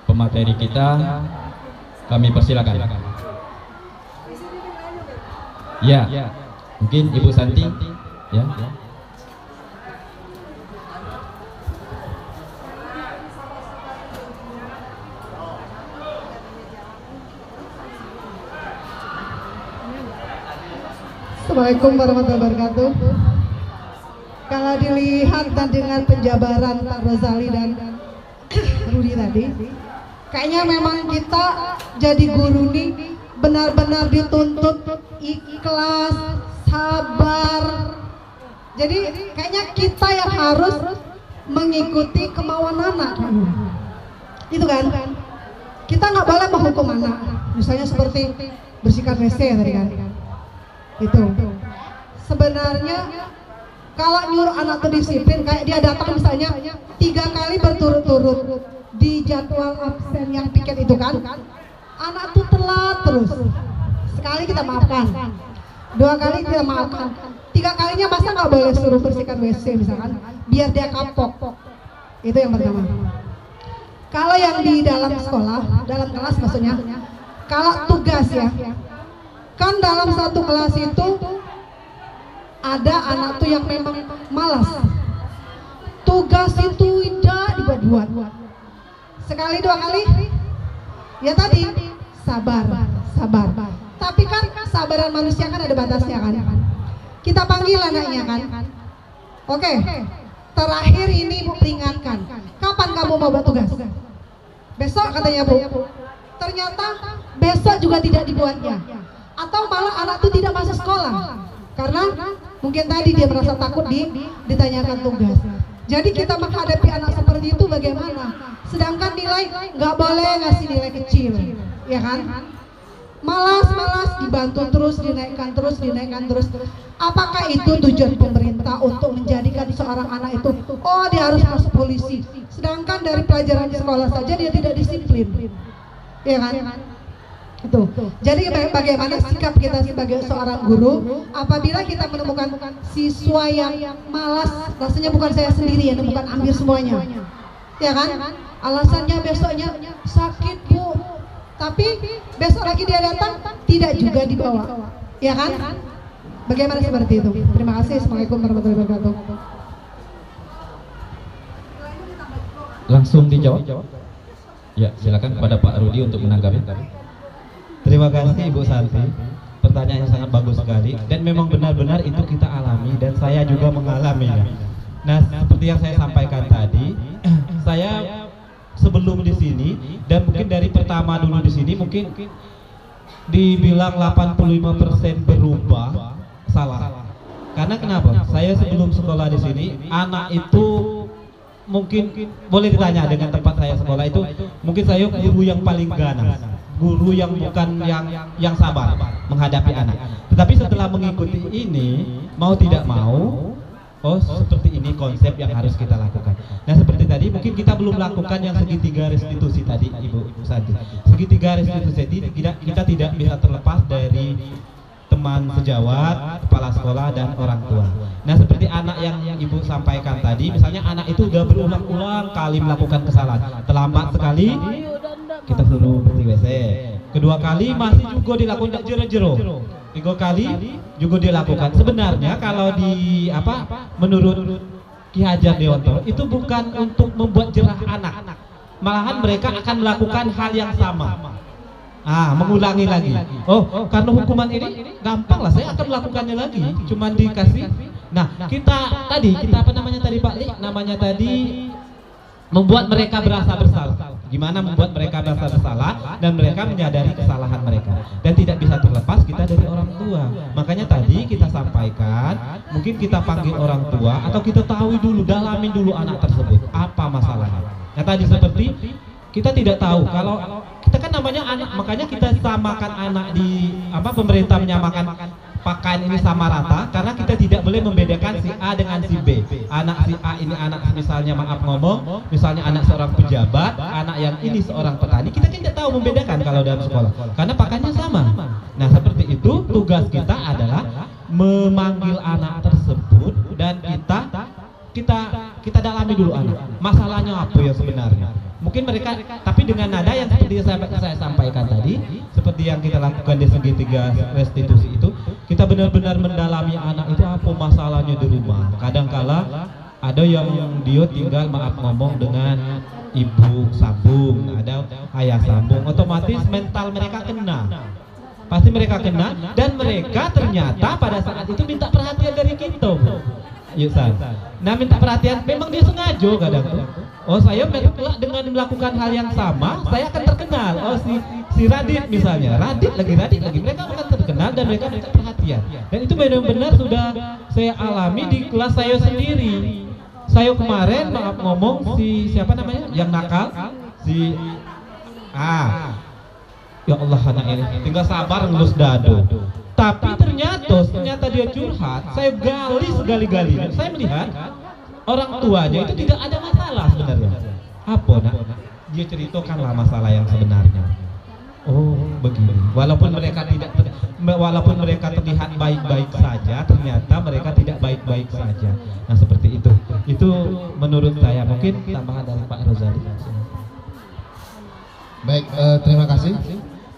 pemateri kita. Kami persilakan. Ya, mungkin Ibu Santi ya. Assalamualaikum warahmatullahi wabarakatuh. Kalau dilihat dan dengan penjabaran Pak Rozali dan Rudi tadi, kayaknya memang kita jadi guru nih benar-benar dituntut ikhlas, sabar. Jadi kayaknya kita yang harus mengikuti kemauan anak. Itu kan? Kita nggak boleh menghukum anak. Misalnya seperti bersihkan WC tadi kan. Itu. Sebenarnya kalau nyuruh anak tuh disiplin, kayak dia datang misalnya 3 kali berturut-turut di jadwal absen yang piket itu kan, anak tuh telat terus. Sekali kita maafkan, 2 kali kita maafkan, 3 kalinya masa nggak boleh suruh bersihkan WC misalkan, biar dia kapok. Itu yang pertama. Kalau yang di dalam sekolah, dalam kelas maksudnya, kalau tugas ya, kan dalam satu kelas itu ada anak tuh yang memang malas. Tugas itu tidak dibuat-buat. Sekali 2 kali, ya tadi sabar. Tapi kan kesabaran manusia kan ada batasnya kan. Kita panggil anaknya kan. Oke, terakhir ini Ibu peringatkan. Kapan kamu mau buat tugas? Besok katanya Bu. Ternyata besok juga tidak dibuatnya. Atau malah anak itu tidak masuk sekolah. Karena mungkin tadi dia merasa takut ditanyakan tugas. Jadi kita menghadapi anak seperti itu bagaimana? Sedangkan nilai nggak boleh ngasih nilai kecil, ya kan? Malas dibantu terus, dinaikkan terus. Apakah itu tujuan pemerintah untuk menjadikan seorang anak itu, oh dia harus masuk polisi? Sedangkan dari pelajaran di sekolah saja dia tidak disiplin, ya kan? Itu. Jadi bagaimana sikap kita sebagai seorang guru apabila kita menemukan siswa yang malas, rasanya bukan saya sendiri yang menemukan, ambil semuanya, ya kan? Alasannya besoknya sakit Bu, tapi besok lagi dia datang tidak juga dibawa, ya kan? Bagaimana seperti itu? Terima kasih. Assalamualaikum warahmatullahi wabarakatuh. Langsung dijawab. Ya, silakan kepada Pak Rudi untuk menanggapi. Terima kasih Ibu Santi, pertanyaan yang sangat bagus sekali dan memang benar-benar itu kita alami dan saya juga mengalaminya. Nah, seperti yang saya sampaikan tadi, saya sebelum di sini dan mungkin dari pertama dulu di sini mungkin dibilang 85% berubah salah. Karena kenapa? Saya sebelum sekolah di sini, anak itu mungkin boleh ditanya dengan tempat saya sekolah itu, mungkin saya guru yang paling ganas. Guru yang bukan yang sabar menghadapi anak. Tetapi setelah mengikuti ini, mau tidak mau, oh seperti ini konsep yang harus kita lakukan. Nah seperti tadi mungkin kita belum lakukan yang segitiga restitusi tadi Ibu Santi. Segitiga restitusi kita tidak bisa terlepas dari teman sejawat, kepala sekolah dan orang tua. Nah seperti anak yang Ibu sampaikan tadi, misalnya anak itu sudah berulang-ulang kali melakukan kesalahan, terlambat sekali kita suruh bersih WC, kedua kali masih juga dilakukan jero-jero, 3 kali juga dilakukan. Sebenarnya kalau menurut Ki Hajar Dewantoro itu bukan untuk membuat jerah anak, malahan mereka akan melakukan hal yang sama, mengulangi lagi. Oh karena hukuman ini gampang lah, saya akan melakukannya lagi, cuman dikasih. Nah kita Pak Li, namanya tadi membuat mereka berasa bersalah. Gimana membuat mereka merasa bersalah dan mereka menyadari kesalahan mereka, dan tidak bisa terlepas kita dari orang tua. Makanya tadi kita sampaikan, mungkin kita panggil orang tua atau kita tahu dulu, dalamin dulu anak tersebut apa masalahnya. Nah tadi seperti kita tidak tahu, kalau kita kan namanya anak, makanya kita samakan anak di pemerintah menyamakan pakaian ini sama rata, karena kita tidak boleh membedakan si A dengan si B. Anak si A ini anak misalnya misalnya anak seorang pejabat, anak yang ini seorang petani, kita tidak tahu membedakan kalau dalam sekolah, karena pakaiannya sama. Nah seperti itu tugas kita adalah memanggil anak tersebut dan kita dalami dulu anak, masalahnya apa ya sebenarnya. Mungkin mereka, tapi dengan nada yang seperti saya sampaikan tadi, seperti yang kita lakukan di segitiga restitusi itu, kita benar-benar mendalami anak itu apa masalahnya di rumah. Kadangkala ada yang dia tinggal dengan ibu sambung, ada ayah sambung, otomatis mental mereka kena. Pasti mereka kena, dan mereka ternyata pada saat itu minta perhatian dari kita, Bu. Yuk, San. Nah, minta perhatian, memang dia sengaja kadang tuh. Oh, saya dengan melakukan hal yang sama, saya akan terkenal. Oh, si Radit misalnya, Radit lagi, mereka akan terkenal dan mereka minta perhatian. Dan itu benar-benar sudah saya alami di kelas saya sendiri. Saya kemarin maaf ngomong si siapa namanya yang nakal, ya Allah, anak ini tinggal sabar ngelus dado. Tapi ternyata dia curhat. Saya gali sekali-gali. Saya melihat orang tuanya itu tidak ada masalah sebenarnya. Apa nak? Dia ceritakanlah masalah yang sebenarnya. Oh, begini. Walaupun mereka terlihat baik-baik saja, ternyata mereka tidak baik-baik saja. Nah, seperti itu. Itu menurut saya. Mungkin tambahan dari Pak Rozali. Baik, terima kasih.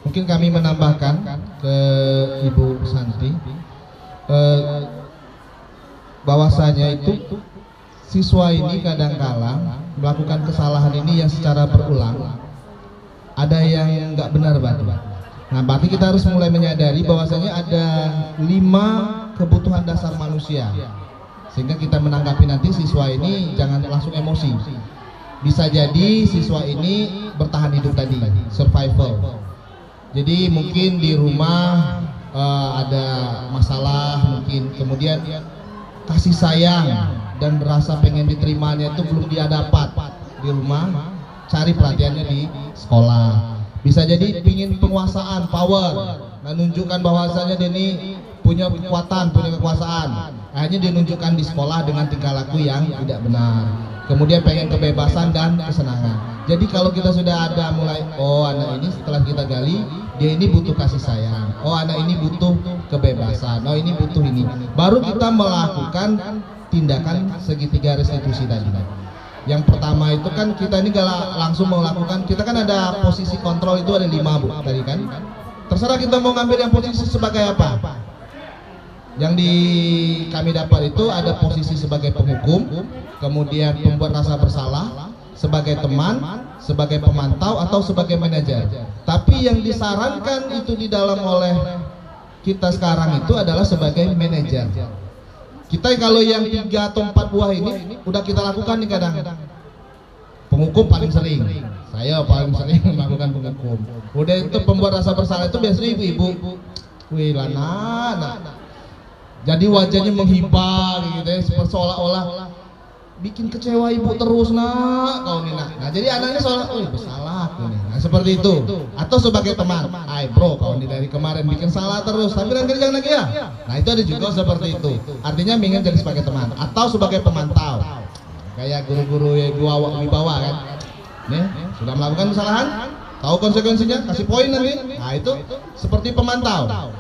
Mungkin kami menambahkan ke Ibu Santi bahwasanya itu siswa ini kadang-kala melakukan kesalahan ini yang secara berulang. Ada yang nggak benar, Pak. Nah, berarti kita harus mulai menyadari bahwasanya ada 5 kebutuhan dasar manusia, sehingga kita menanggapi nanti siswa ini jangan langsung emosi. Bisa jadi siswa ini bertahan hidup tadi, survival. Jadi mungkin di rumah ada masalah, mungkin kemudian kasih sayang dan merasa pengen diterimanya itu belum dia dapat di rumah, cari perhatiannya di sekolah. Bisa jadi pingin penguasaan, power, menunjukkan bahwasanya dia ini punya kekuatan, punya kekuasaan. Akhirnya dia nunjukkan di sekolah dengan tingkah laku yang tidak benar. Kemudian pengen kebebasan dan kesenangan. Jadi kalau kita sudah ada mulai, oh anak ini setelah kita gali, dia ini butuh kasih sayang. Oh anak ini butuh kebebasan. Oh ini butuh ini. Baru kita melakukan tindakan segitiga restitusi tadi. Yang pertama itu kan kita ini gak langsung melakukan, kita kan ada posisi kontrol itu ada 5, Bu, tadi kan. Terserah kita mau ngambil yang posisi sebagai apa. Yang kami dapat itu ada posisi sebagai penghukum, kemudian pembuat rasa bersalah, sebagai teman, sebagai pemantau, atau sebagai manajer. Tapi yang disarankan itu di dalam oleh kita sekarang itu adalah sebagai manajer. Kita kalau yang 3 atau 4 buah ini udah kita lakukan nih kadang. Penghukum paling sering, saya paling sering melakukan penghukum. Udah itu pembuat rasa bersalah itu biasanya ibu-ibu, wih lana. Jadi wajahnya menghibah gitu ya, seolah-olah bikin kecewa ibu terus nak kau nih nak. Nah jadi anaknya seolah, oh bersalah aku nih. Nah seperti itu. Atau sebagai teman, ay bro kau nih dari kemarin bikin salah terus, tapi nanti jangan lagi ya. Nah itu ada juga seperti itu. Artinya ingin jadi sebagai teman atau sebagai pemantau. Kayak guru-guru yang wibawa kan. Nih sudah melakukan kesalahan, tahu konsekuensinya, kasih poin nanti. Nah itu seperti pemantau.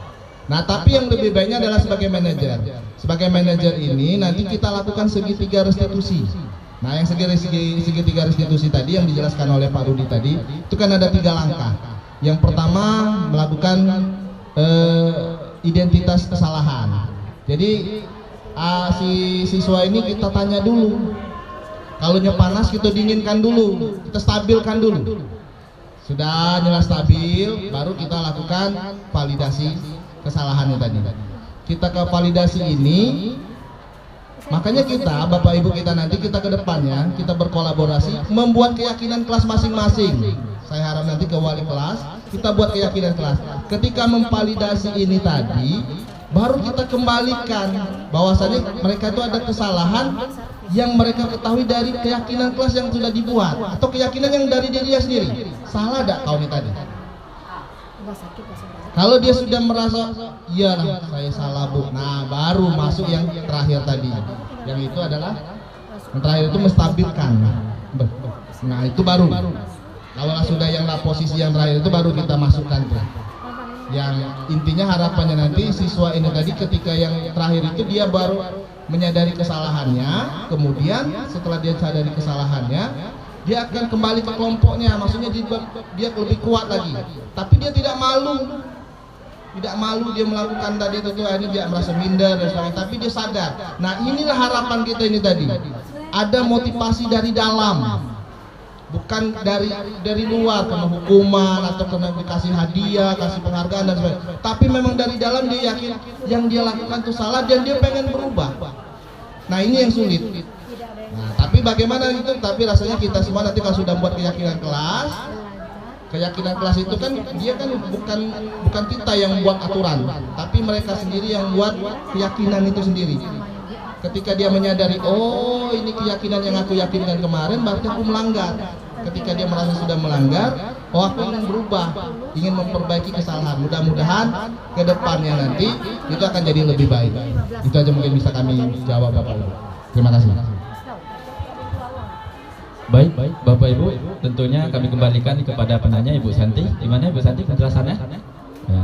Nah tapi yang lebih baiknya adalah sebagai manajer. Sebagai manajer ini nanti kita lakukan segitiga restitusi. Nah yang segitiga restitusi tadi yang dijelaskan oleh Pak Rudi tadi, itu kan ada 3 langkah. Yang pertama melakukan identitas kesalahan. Jadi si siswa ini kita tanya dulu. Kalau panas kita dinginkan dulu, kita stabilkan dulu. Sudah nyala stabil, baru kita lakukan validasi kesalahannya tadi. Kita ke validasi ini, makanya kita Bapak Ibu kita nanti kita ke depannya kita berkolaborasi membuat keyakinan kelas masing-masing. Saya harap nanti ke wali kelas kita buat keyakinan kelas. Ketika memvalidasi ini tadi, baru kita kembalikan bahwasanya mereka itu ada kesalahan yang mereka ketahui dari keyakinan kelas yang sudah dibuat atau keyakinan yang dari dia sendiri. Salah enggak kau ini tadi? Kalau dia sudah merasa, iyalah saya salah Bu. Nah baru masuk yang terakhir tadi. Yang itu adalah yang terakhir itu menstabilkan. Nah itu baru. Kalau sudah yang posisi yang terakhir itu baru kita masukkan tuh. Yang intinya harapannya nanti siswa ini tadi ketika yang terakhir itu dia baru menyadari kesalahannya. Kemudian setelah dia sadari kesalahannya, dia akan kembali ke kelompoknya. Maksudnya dia lebih kuat lagi. Tapi dia tidak malu. Tidak malu dia melakukan tadi itu, ini dia merasa minder dan sebagainya, tapi dia sadar. Nah inilah harapan kita ini tadi. Ada motivasi dari dalam. bukan dari luar karena hukuman atau karena dikasih hadiah, kasih penghargaan dan sebagainya. Tapi memang dari dalam dia yakin yang dia lakukan itu salah dan dia pengen berubah. Nah ini yang sulit. Nah, tapi bagaimana itu? Tapi rasanya kita semua nanti kalau sudah buat keyakinan kelas itu kan dia kan bukan kita yang buat aturan, tapi mereka sendiri yang buat keyakinan itu sendiri. Ketika dia menyadari, oh ini keyakinan yang aku yakinkan kemarin, berarti aku melanggar. Ketika dia merasa sudah melanggar, oh aku ingin berubah, ingin memperbaiki kesalahan. Mudah-mudahan ke depannya nanti itu akan jadi lebih baik. Itu aja mungkin bisa kami jawab Bapak Ibu. Terima kasih. Baik, Bapak Ibu, tentunya kami kembalikan kepada penanya Ibu Santi. Di mana Ibu Santi penjelasannya? Ya.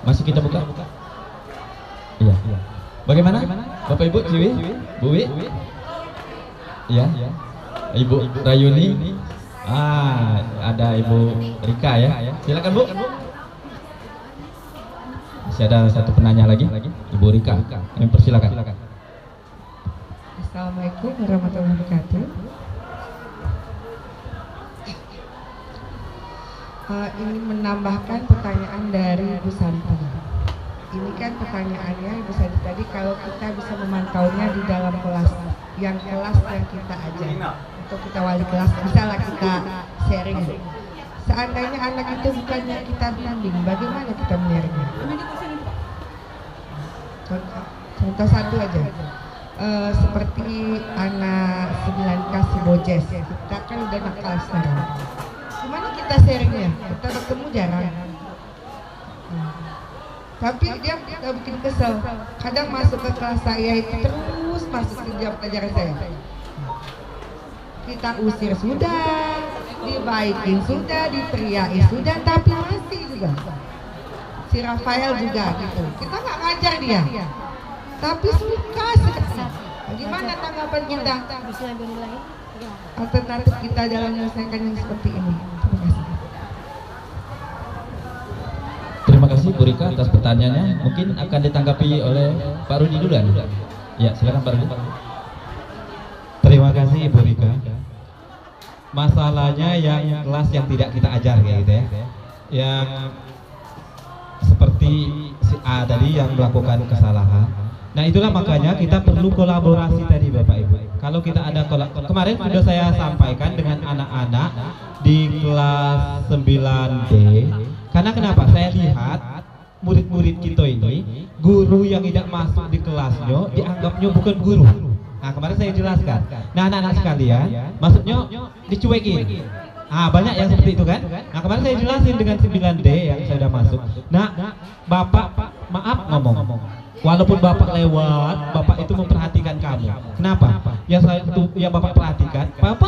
Masih kita buka? Iya. Bagaimana? Bapak Ibu, Ciwi, Bu Wi? Iya. Ibu Rayuni? Ada Ibu Rika ya. Silakan Bu. Masih ada satu penanya lagi, Ibu Rika. Kami persilakan. Assalamualaikum warahmatullahi wabarakatuh. Ini menambahkan pertanyaan dari Bu Santi. Ini kan pertanyaannya Bu Santi tadi, kalau kita bisa memantaunya di dalam kelas yang kita ajar atau kita wali kelas, misalnya kita sharing. Seandainya anak itu bukannya kita bimbing, bagaimana kita menyaringnya? Contoh satu aja. Seperti anak 9K si Bojes, kita kan udah nakal sekarang. Gimana kita sharingnya? Kita bertemu jarang. Tapi dia gak bikin kesel. Kadang masuk ke kelas saya itu terus masuk ke jam pelajaran saya. Kita usir sudah, dibaikin sudah, diteriakin sudah, tapi masih juga. Si Rafael juga gitu. Kita nggak ngajar dia. Tapi suka sekali. Bagaimana tanggapan kita? Alternatif kita dalam menyelesaikan yang seperti ini. Terima kasih. Terima kasih Bu Rika atas pertanyaannya. Mungkin akan ditanggapi oleh Pak Rudi duluan. Ya, silakan Pak Rudi. Terima kasih Ibu Rika. Masalahnya yang kelas yang tidak kita ajar kayak gitu ya. Yang seperti si A tadi yang melakukan kesalahan. Nah itulah makanya kita perlu kolaborasi tadi Bapak Ibu. Kalau kita ada kemarin sudah saya sampaikan dengan anak-anak di kelas 9D. Karena kenapa? Saya lihat murid-murid kita ini, guru yang tidak masuk di kelasnya dianggapnya bukan guru. Nah kemarin saya jelaskan. Nah anak-anak sekalian, maksudnya dicuekin. Banyak yang seperti itu kan. Nah kemarin saya jelasin dengan 9D yang saya sudah masuk. Nah Bapak maaf ngomong, walaupun Bapak lewat, Bapak itu memperhatikan kamu. Kenapa? Yang Bapak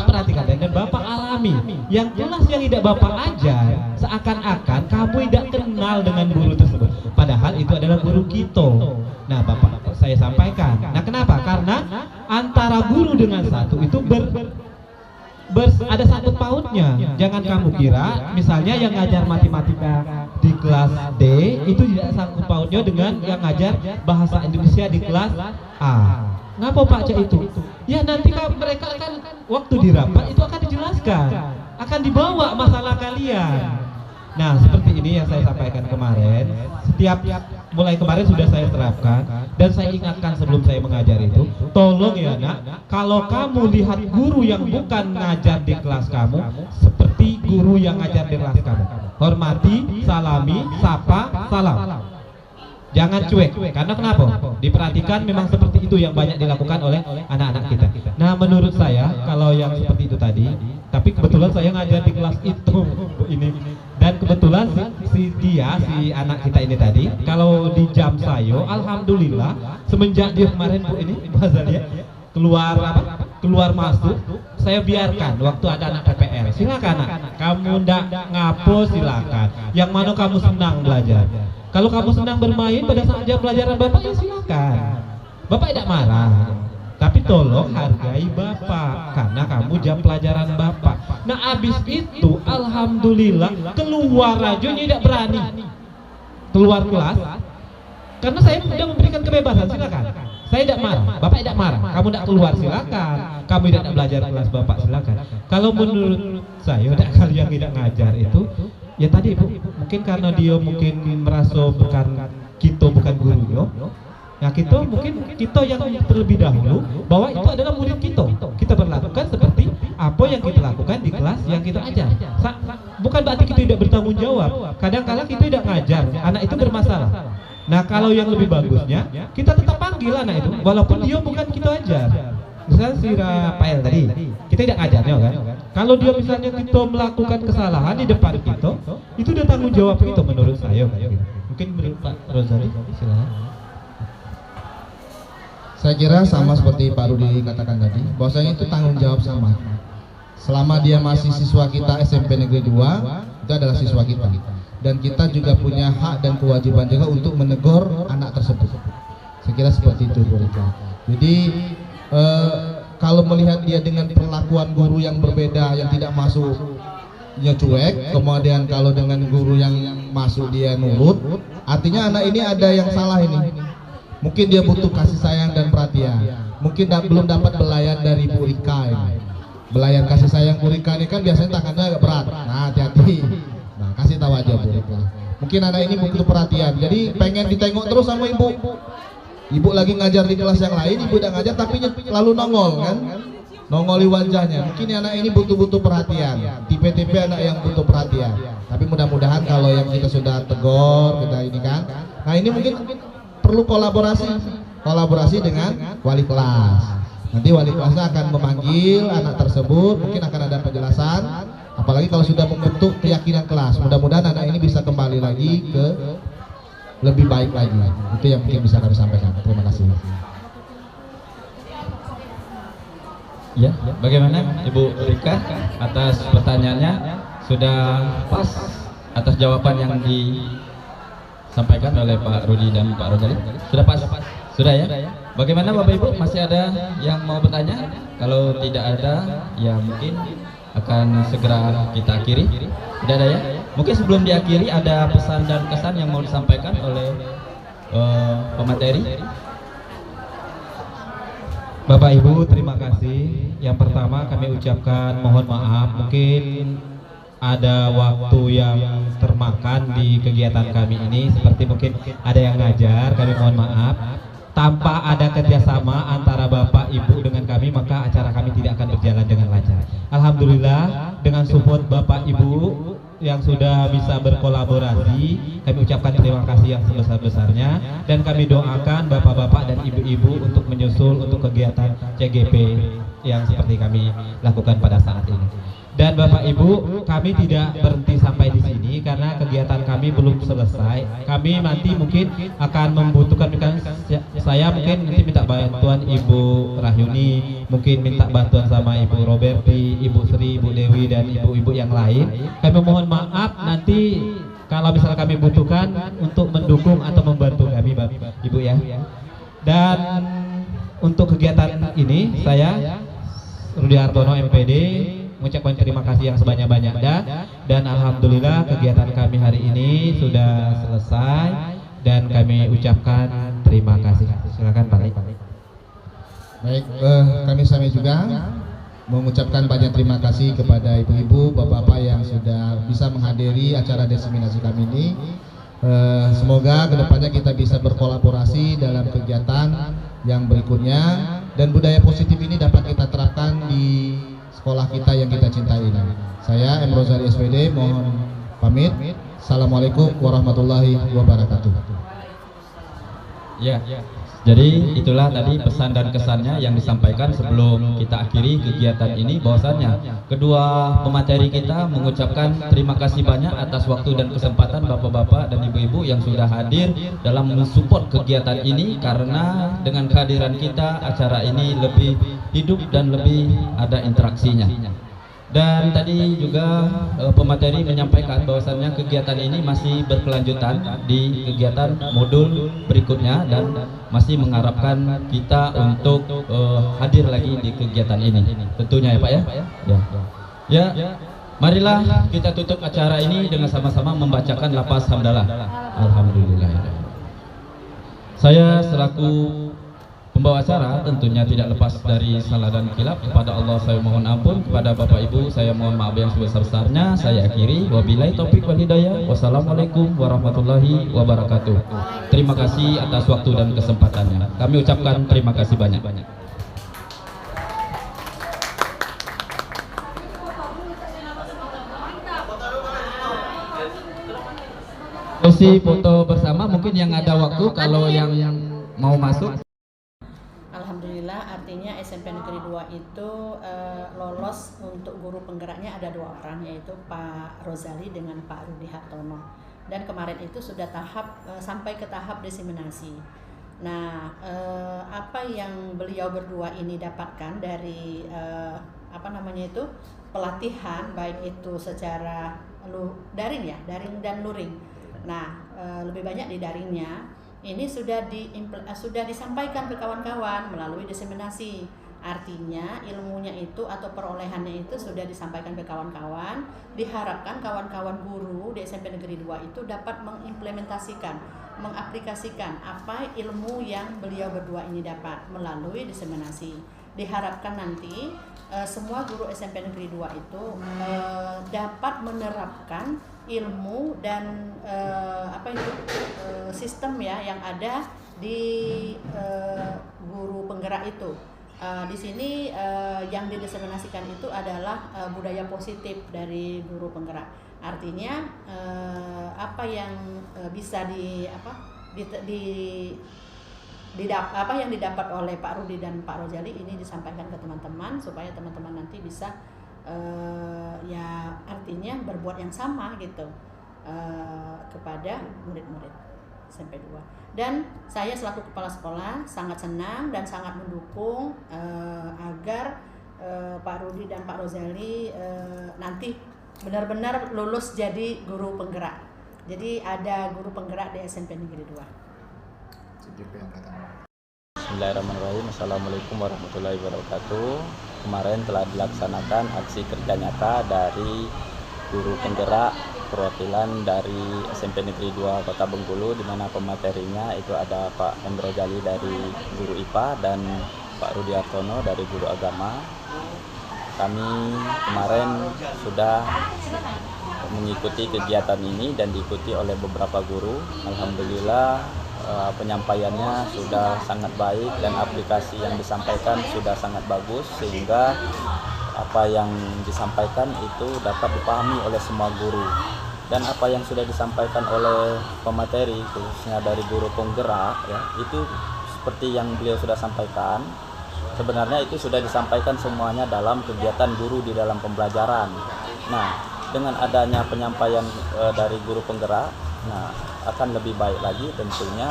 perhatikan dan Bapak alami. Yang kelas yang tidak Bapak ajar, seakan-akan kamu tidak kenal dengan guru tersebut. Padahal itu adalah guru kita. Nah Bapak saya sampaikan. Nah kenapa? Karena antara guru dengan satu itu ada sangkut pautnya. Jangan kamu kira misalnya yang ngajar matematika di kelas D itu tidak sangkut pautnya dengan yang ngajar bahasa Indonesia di kelas A. Ngapa Pak Cak itu? Ya nanti mereka akan waktu di rapat itu akan dijelaskan, akan dibawa masalah kalian. Nah seperti ini yang saya sampaikan kemarin. Setiap mulai kemarin sudah saya terapkan dan saya ingatkan sebelum saya mengajar itu, tolong ya nak, kalau kamu lihat guru yang bukan ngajar di kelas kamu seperti guru yang ngajar di kelas kamu, hormati, salami, sapa, salam. Jangan cuek, karena kenapa? Diperhatikan memang seperti itu yang banyak dilakukan oleh anak-anak kita. Nah menurut saya kalau yang seperti itu tadi, tapi kebetulan saya ngajar di kelas itu ini. Dan kebetulan si anak kita ini tadi, kalau di jam saya, alhamdulillah semenjak dia kemarin Bu ini, Bazalia keluar masuk, saya biarkan waktu ada anak PPL. Silakan nak, kamu ndak ngapo silakan. Yang mana kamu senang belajar. Kalau kamu senang bermain pada saat jam pelajaran Bapak ya silakan. Bapak tidak marah. Tapi tolong hargai Bapak karena kamu jam pelajaran Bapak. Nah abis itu alhamdulillah keluar aja tidak berani keluar kelas karena saya sudah memberikan kebebasan. Silakan Saya tidak marah, Bapak tidak marah. Kamu tidak keluar silakan. Kamu tidak belajar kelas Bapak silakan. Kalau menurut saya, kalau yang tidak ngajar itu, ya tadi Bu, mungkin karena dia mungkin merasa bukan gurunya. Ya kita mungkin kita yang terlebih dahulu bahwa itu adalah murid kita. Kita berlakukan seperti apa yang kita lakukan di kelas yang kita ajar. Bukan berarti kita tidak bertanggung jawab. Kadang-kala kita tidak ngajar, anak itu bermasalah. Nah kalau yang lebih bagusnya kita tetap panggil anak itu, walaupun dia bukan kita ajar. Misalnya si Rafael tadi, kita tidak ngajarnya kan. Kalau dia misalnya kita melakukan kesalahan di depan kita, itu udah tanggung jawab kita menurut saya. Mungkin menurut Pak Rozali, silakan. Saya kira sama seperti Pak Rudi katakan tadi, bahwasanya itu tanggung jawab sama. Selama dia masih siswa kita SMP Negeri 2, itu adalah siswa kita. Dan kita juga punya hak dan kewajiban juga untuk menegur anak tersebut. Saya kira seperti itu, Bu Rika. Jadi kalau melihat dia dengan perlakuan guru yang berbeda, yang tidak masuk, dia cuek, kemudian kalau dengan guru yang masuk dia nurut, artinya anak ini ada yang salah ini. Mungkin dia butuh kasih sayang dan perhatian. Mungkin belum dapat belayan dari Bu Rika ini. Belayan kasih sayang Bu Rika ini kan biasanya tangannya agak berat. Nah hati-hati. Nah kasih tahu aja Bu Rika. Mungkin anak ini butuh perhatian. Jadi pengen ditengok terus sama ibu. Ibu lagi ngajar di kelas yang lain, ibu udah ngajar tapi lalu nongol kan. Nongoli wajahnya. Mungkin anak ini butuh perhatian. Tipe-tipe anak yang butuh perhatian. Tapi mudah-mudahan kalau yang kita sudah tegur, kita ini kan. Nah ini mungkin perlu kolaborasi dengan wali kelas. Nanti wali kelasnya akan memanggil anak tersebut, mungkin akan ada penjelasan. Apalagi kalau sudah membentuk keyakinan kelas, mudah-mudahan anak ini bisa kembali lagi ke lebih baik lagi. Itu yang mungkin bisa kami sampaikan. Terima kasih. Ya, bagaimana Ibu Rika atas pertanyaannya? Sudah pas atas jawaban yang disampaikan oleh Pak Rudi dan Pak Rozali? Sudah pas? Sudah ya? Bagaimana Bapak Ibu? Masih ada yang mau bertanya? Kalau tidak ada, ya mungkin akan segera kita akhiri. Tidak ada ya? Mungkin sebelum diakhiri ada pesan dan kesan yang mau disampaikan oleh pemateri. Bapak Ibu, terima kasih. Yang pertama kami ucapkan mohon maaf, mungkin ada waktu yang termakan di kegiatan kami ini, seperti mungkin ada yang ngajar, kami mohon maaf. Tanpa ada kerjasama antara Bapak Ibu dengan kami, maka acara kami tidak akan berjalan dengan lancar. Alhamdulillah dengan support Bapak Ibu yang sudah bisa berkolaborasi, kami ucapkan terima kasih yang sebesar-besarnya, dan kami doakan bapak-bapak dan ibu-ibu untuk menyusul untuk kegiatan CGP yang seperti kami lakukan pada saat ini. Dan Bapak Ibu, kami tidak berhenti sampai di sini karena kegiatan kami belum selesai. Kami nanti mungkin akan membutuhkan, saya mungkin nanti minta bantuan Ibu Rahyuni, mungkin minta bantuan sama Ibu Roberti, Ibu Sri, Ibu Dewi, dan ibu-ibu yang lain. Kami mohon maaf nanti kalau misalnya kami butuhkan untuk mendukung atau membantu kami, Bapak Ibu ya. Dan untuk kegiatan ini saya Rudi Hartono MPD mengucapkan terima kasih yang sebanyak-banyaknya, dan alhamdulillah kegiatan kami hari ini sudah selesai dan kami ucapkan terima kasih. Silakan Pak. Baik, kami sama juga mengucapkan banyak terima kasih kepada ibu-ibu, bapak-bapak yang sudah bisa menghadiri acara diseminasi kami ini. Semoga kedepannya kita bisa berkolaborasi dalam kegiatan yang berikutnya, dan budaya positif ini dapat kita terapkan di sekolah kita yang kita cintai ini. Saya M. Rozali SPD mohon pamit. Assalamualaikum warahmatullahi wabarakatuh. Ya, jadi itulah tadi pesan dan kesannya yang disampaikan sebelum kita akhiri kegiatan ini, bahwasannya kedua pemateri kita mengucapkan terima kasih banyak atas waktu dan kesempatan bapak-bapak dan ibu-ibu yang sudah hadir dalam mensupport kegiatan ini, karena dengan kehadiran kita acara ini lebih hidup dan lebih ada interaksinya. Dan tadi juga pemateri menyampaikan bahwasannya kegiatan ini masih berkelanjutan di kegiatan modul berikutnya, dan masih mengharapkan kita untuk hadir lagi di kegiatan ini tentunya ya Pak ya. Ya, marilah kita tutup acara ini dengan sama-sama membacakan lafaz hamdalah. Alhamdulillah. Saya selaku Pembawa acara tentunya tidak lepas dari salah dan khilaf. Kepada Allah saya mohon ampun, kepada Bapak Ibu saya mohon maaf yang sebesar-besarnya. Saya akhiri, wabillahi taufik wal hidayah. Wassalamualaikum warahmatullahi wabarakatuh. Terima kasih atas waktu dan kesempatannya. Kami ucapkan terima kasih banyak. Sesi foto bersama, mungkin yang ada waktu kalau yang mau masuk. Alhamdulillah, artinya SMP Negeri 2 itu lolos untuk guru penggeraknya ada 2 orang, yaitu Pak Rozali dengan Pak Rudi Hartono. Dan kemarin itu sudah sampai ke tahap diseminasi. Nah, apa yang beliau berdua ini dapatkan dari pelatihan, baik itu secara daring dan luring. Nah, lebih banyak di daringnya. Ini sudah disampaikan ke kawan-kawan melalui diseminasi. Artinya ilmunya itu atau perolehannya itu sudah disampaikan ke kawan-kawan. Diharapkan kawan-kawan guru di SMP Negeri 2 itu dapat mengimplementasikan, mengaplikasikan apa ilmu yang beliau berdua ini dapat melalui diseminasi. Diharapkan nanti semua guru SMP Negeri 2 itu dapat menerapkan ilmu dan sistem ya yang ada di guru penggerak itu. Di sini yang didiseminasikan itu adalah budaya positif dari guru penggerak. Artinya apa yang bisa yang didapat oleh Pak Rudi dan Pak Rozali ini disampaikan ke teman-teman supaya teman-teman nanti bisa artinya berbuat yang sama gitu kepada murid-murid SMP 2. Dan saya selaku kepala sekolah sangat senang dan sangat mendukung agar Pak Rudi dan Pak Rozali nanti benar-benar lulus jadi guru penggerak. Jadi ada guru penggerak di SMP Negeri 2. Bismillahirrahmanirrahim. Assalamualaikum warahmatullahi wabarakatuh. Kemarin telah dilaksanakan aksi kerja nyata dari guru penggerak perwakilan dari SMP Negeri 2 Kota Bengkulu, di mana pematerinya itu ada Pak Hendro Jali dari guru IPA dan Pak Rudi Hartono dari guru agama. Kami kemarin sudah mengikuti kegiatan ini dan diikuti oleh beberapa guru. Alhamdulillah penyampaiannya sudah sangat baik dan aplikasi yang disampaikan sudah sangat bagus, sehingga apa yang disampaikan itu dapat dipahami oleh semua guru. Dan apa yang sudah disampaikan oleh pemateri khususnya dari guru penggerak ya, itu seperti yang beliau sudah sampaikan, sebenarnya itu sudah disampaikan semuanya dalam kegiatan guru di dalam pembelajaran. Nah, dengan adanya penyampaian dari guru penggerak, nah akan lebih baik lagi tentunya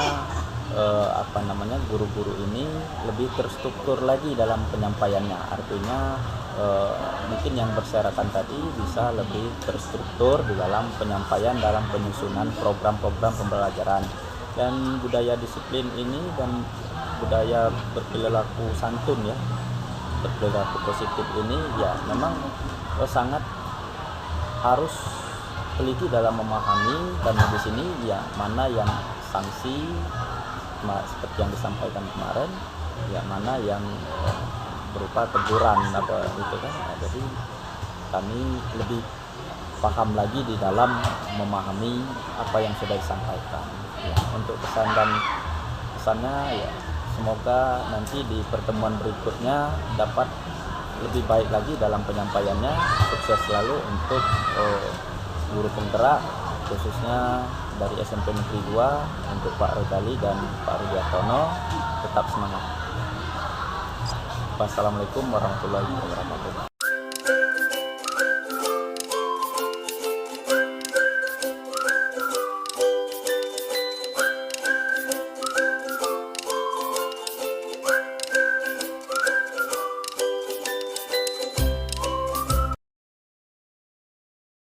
guru-guru ini lebih terstruktur lagi dalam penyampaiannya. Artinya mungkin yang berserakan tadi bisa lebih terstruktur di dalam penyampaian dalam penyusunan program-program pembelajaran. Dan budaya disiplin ini dan budaya berperilaku santun ya, berperilaku positif ini ya memang sangat harus teliti dalam memahami, karena di sini ya mana yang sanksi seperti yang disampaikan kemarin, ya mana yang berupa teguran itu kan. Jadi kami lebih paham lagi di dalam memahami apa yang sudah disampaikan. Ya, untuk pesan dan pesannya ya semoga nanti di pertemuan berikutnya dapat lebih baik lagi dalam penyampaiannya. Sukses selalu untuk guru penggerak khususnya dari SMP Negeri 2, untuk Pak Rozali dan Pak Rudi Hartono. Tetap semangat. Wassalamualaikum warahmatullahi wabarakatuh.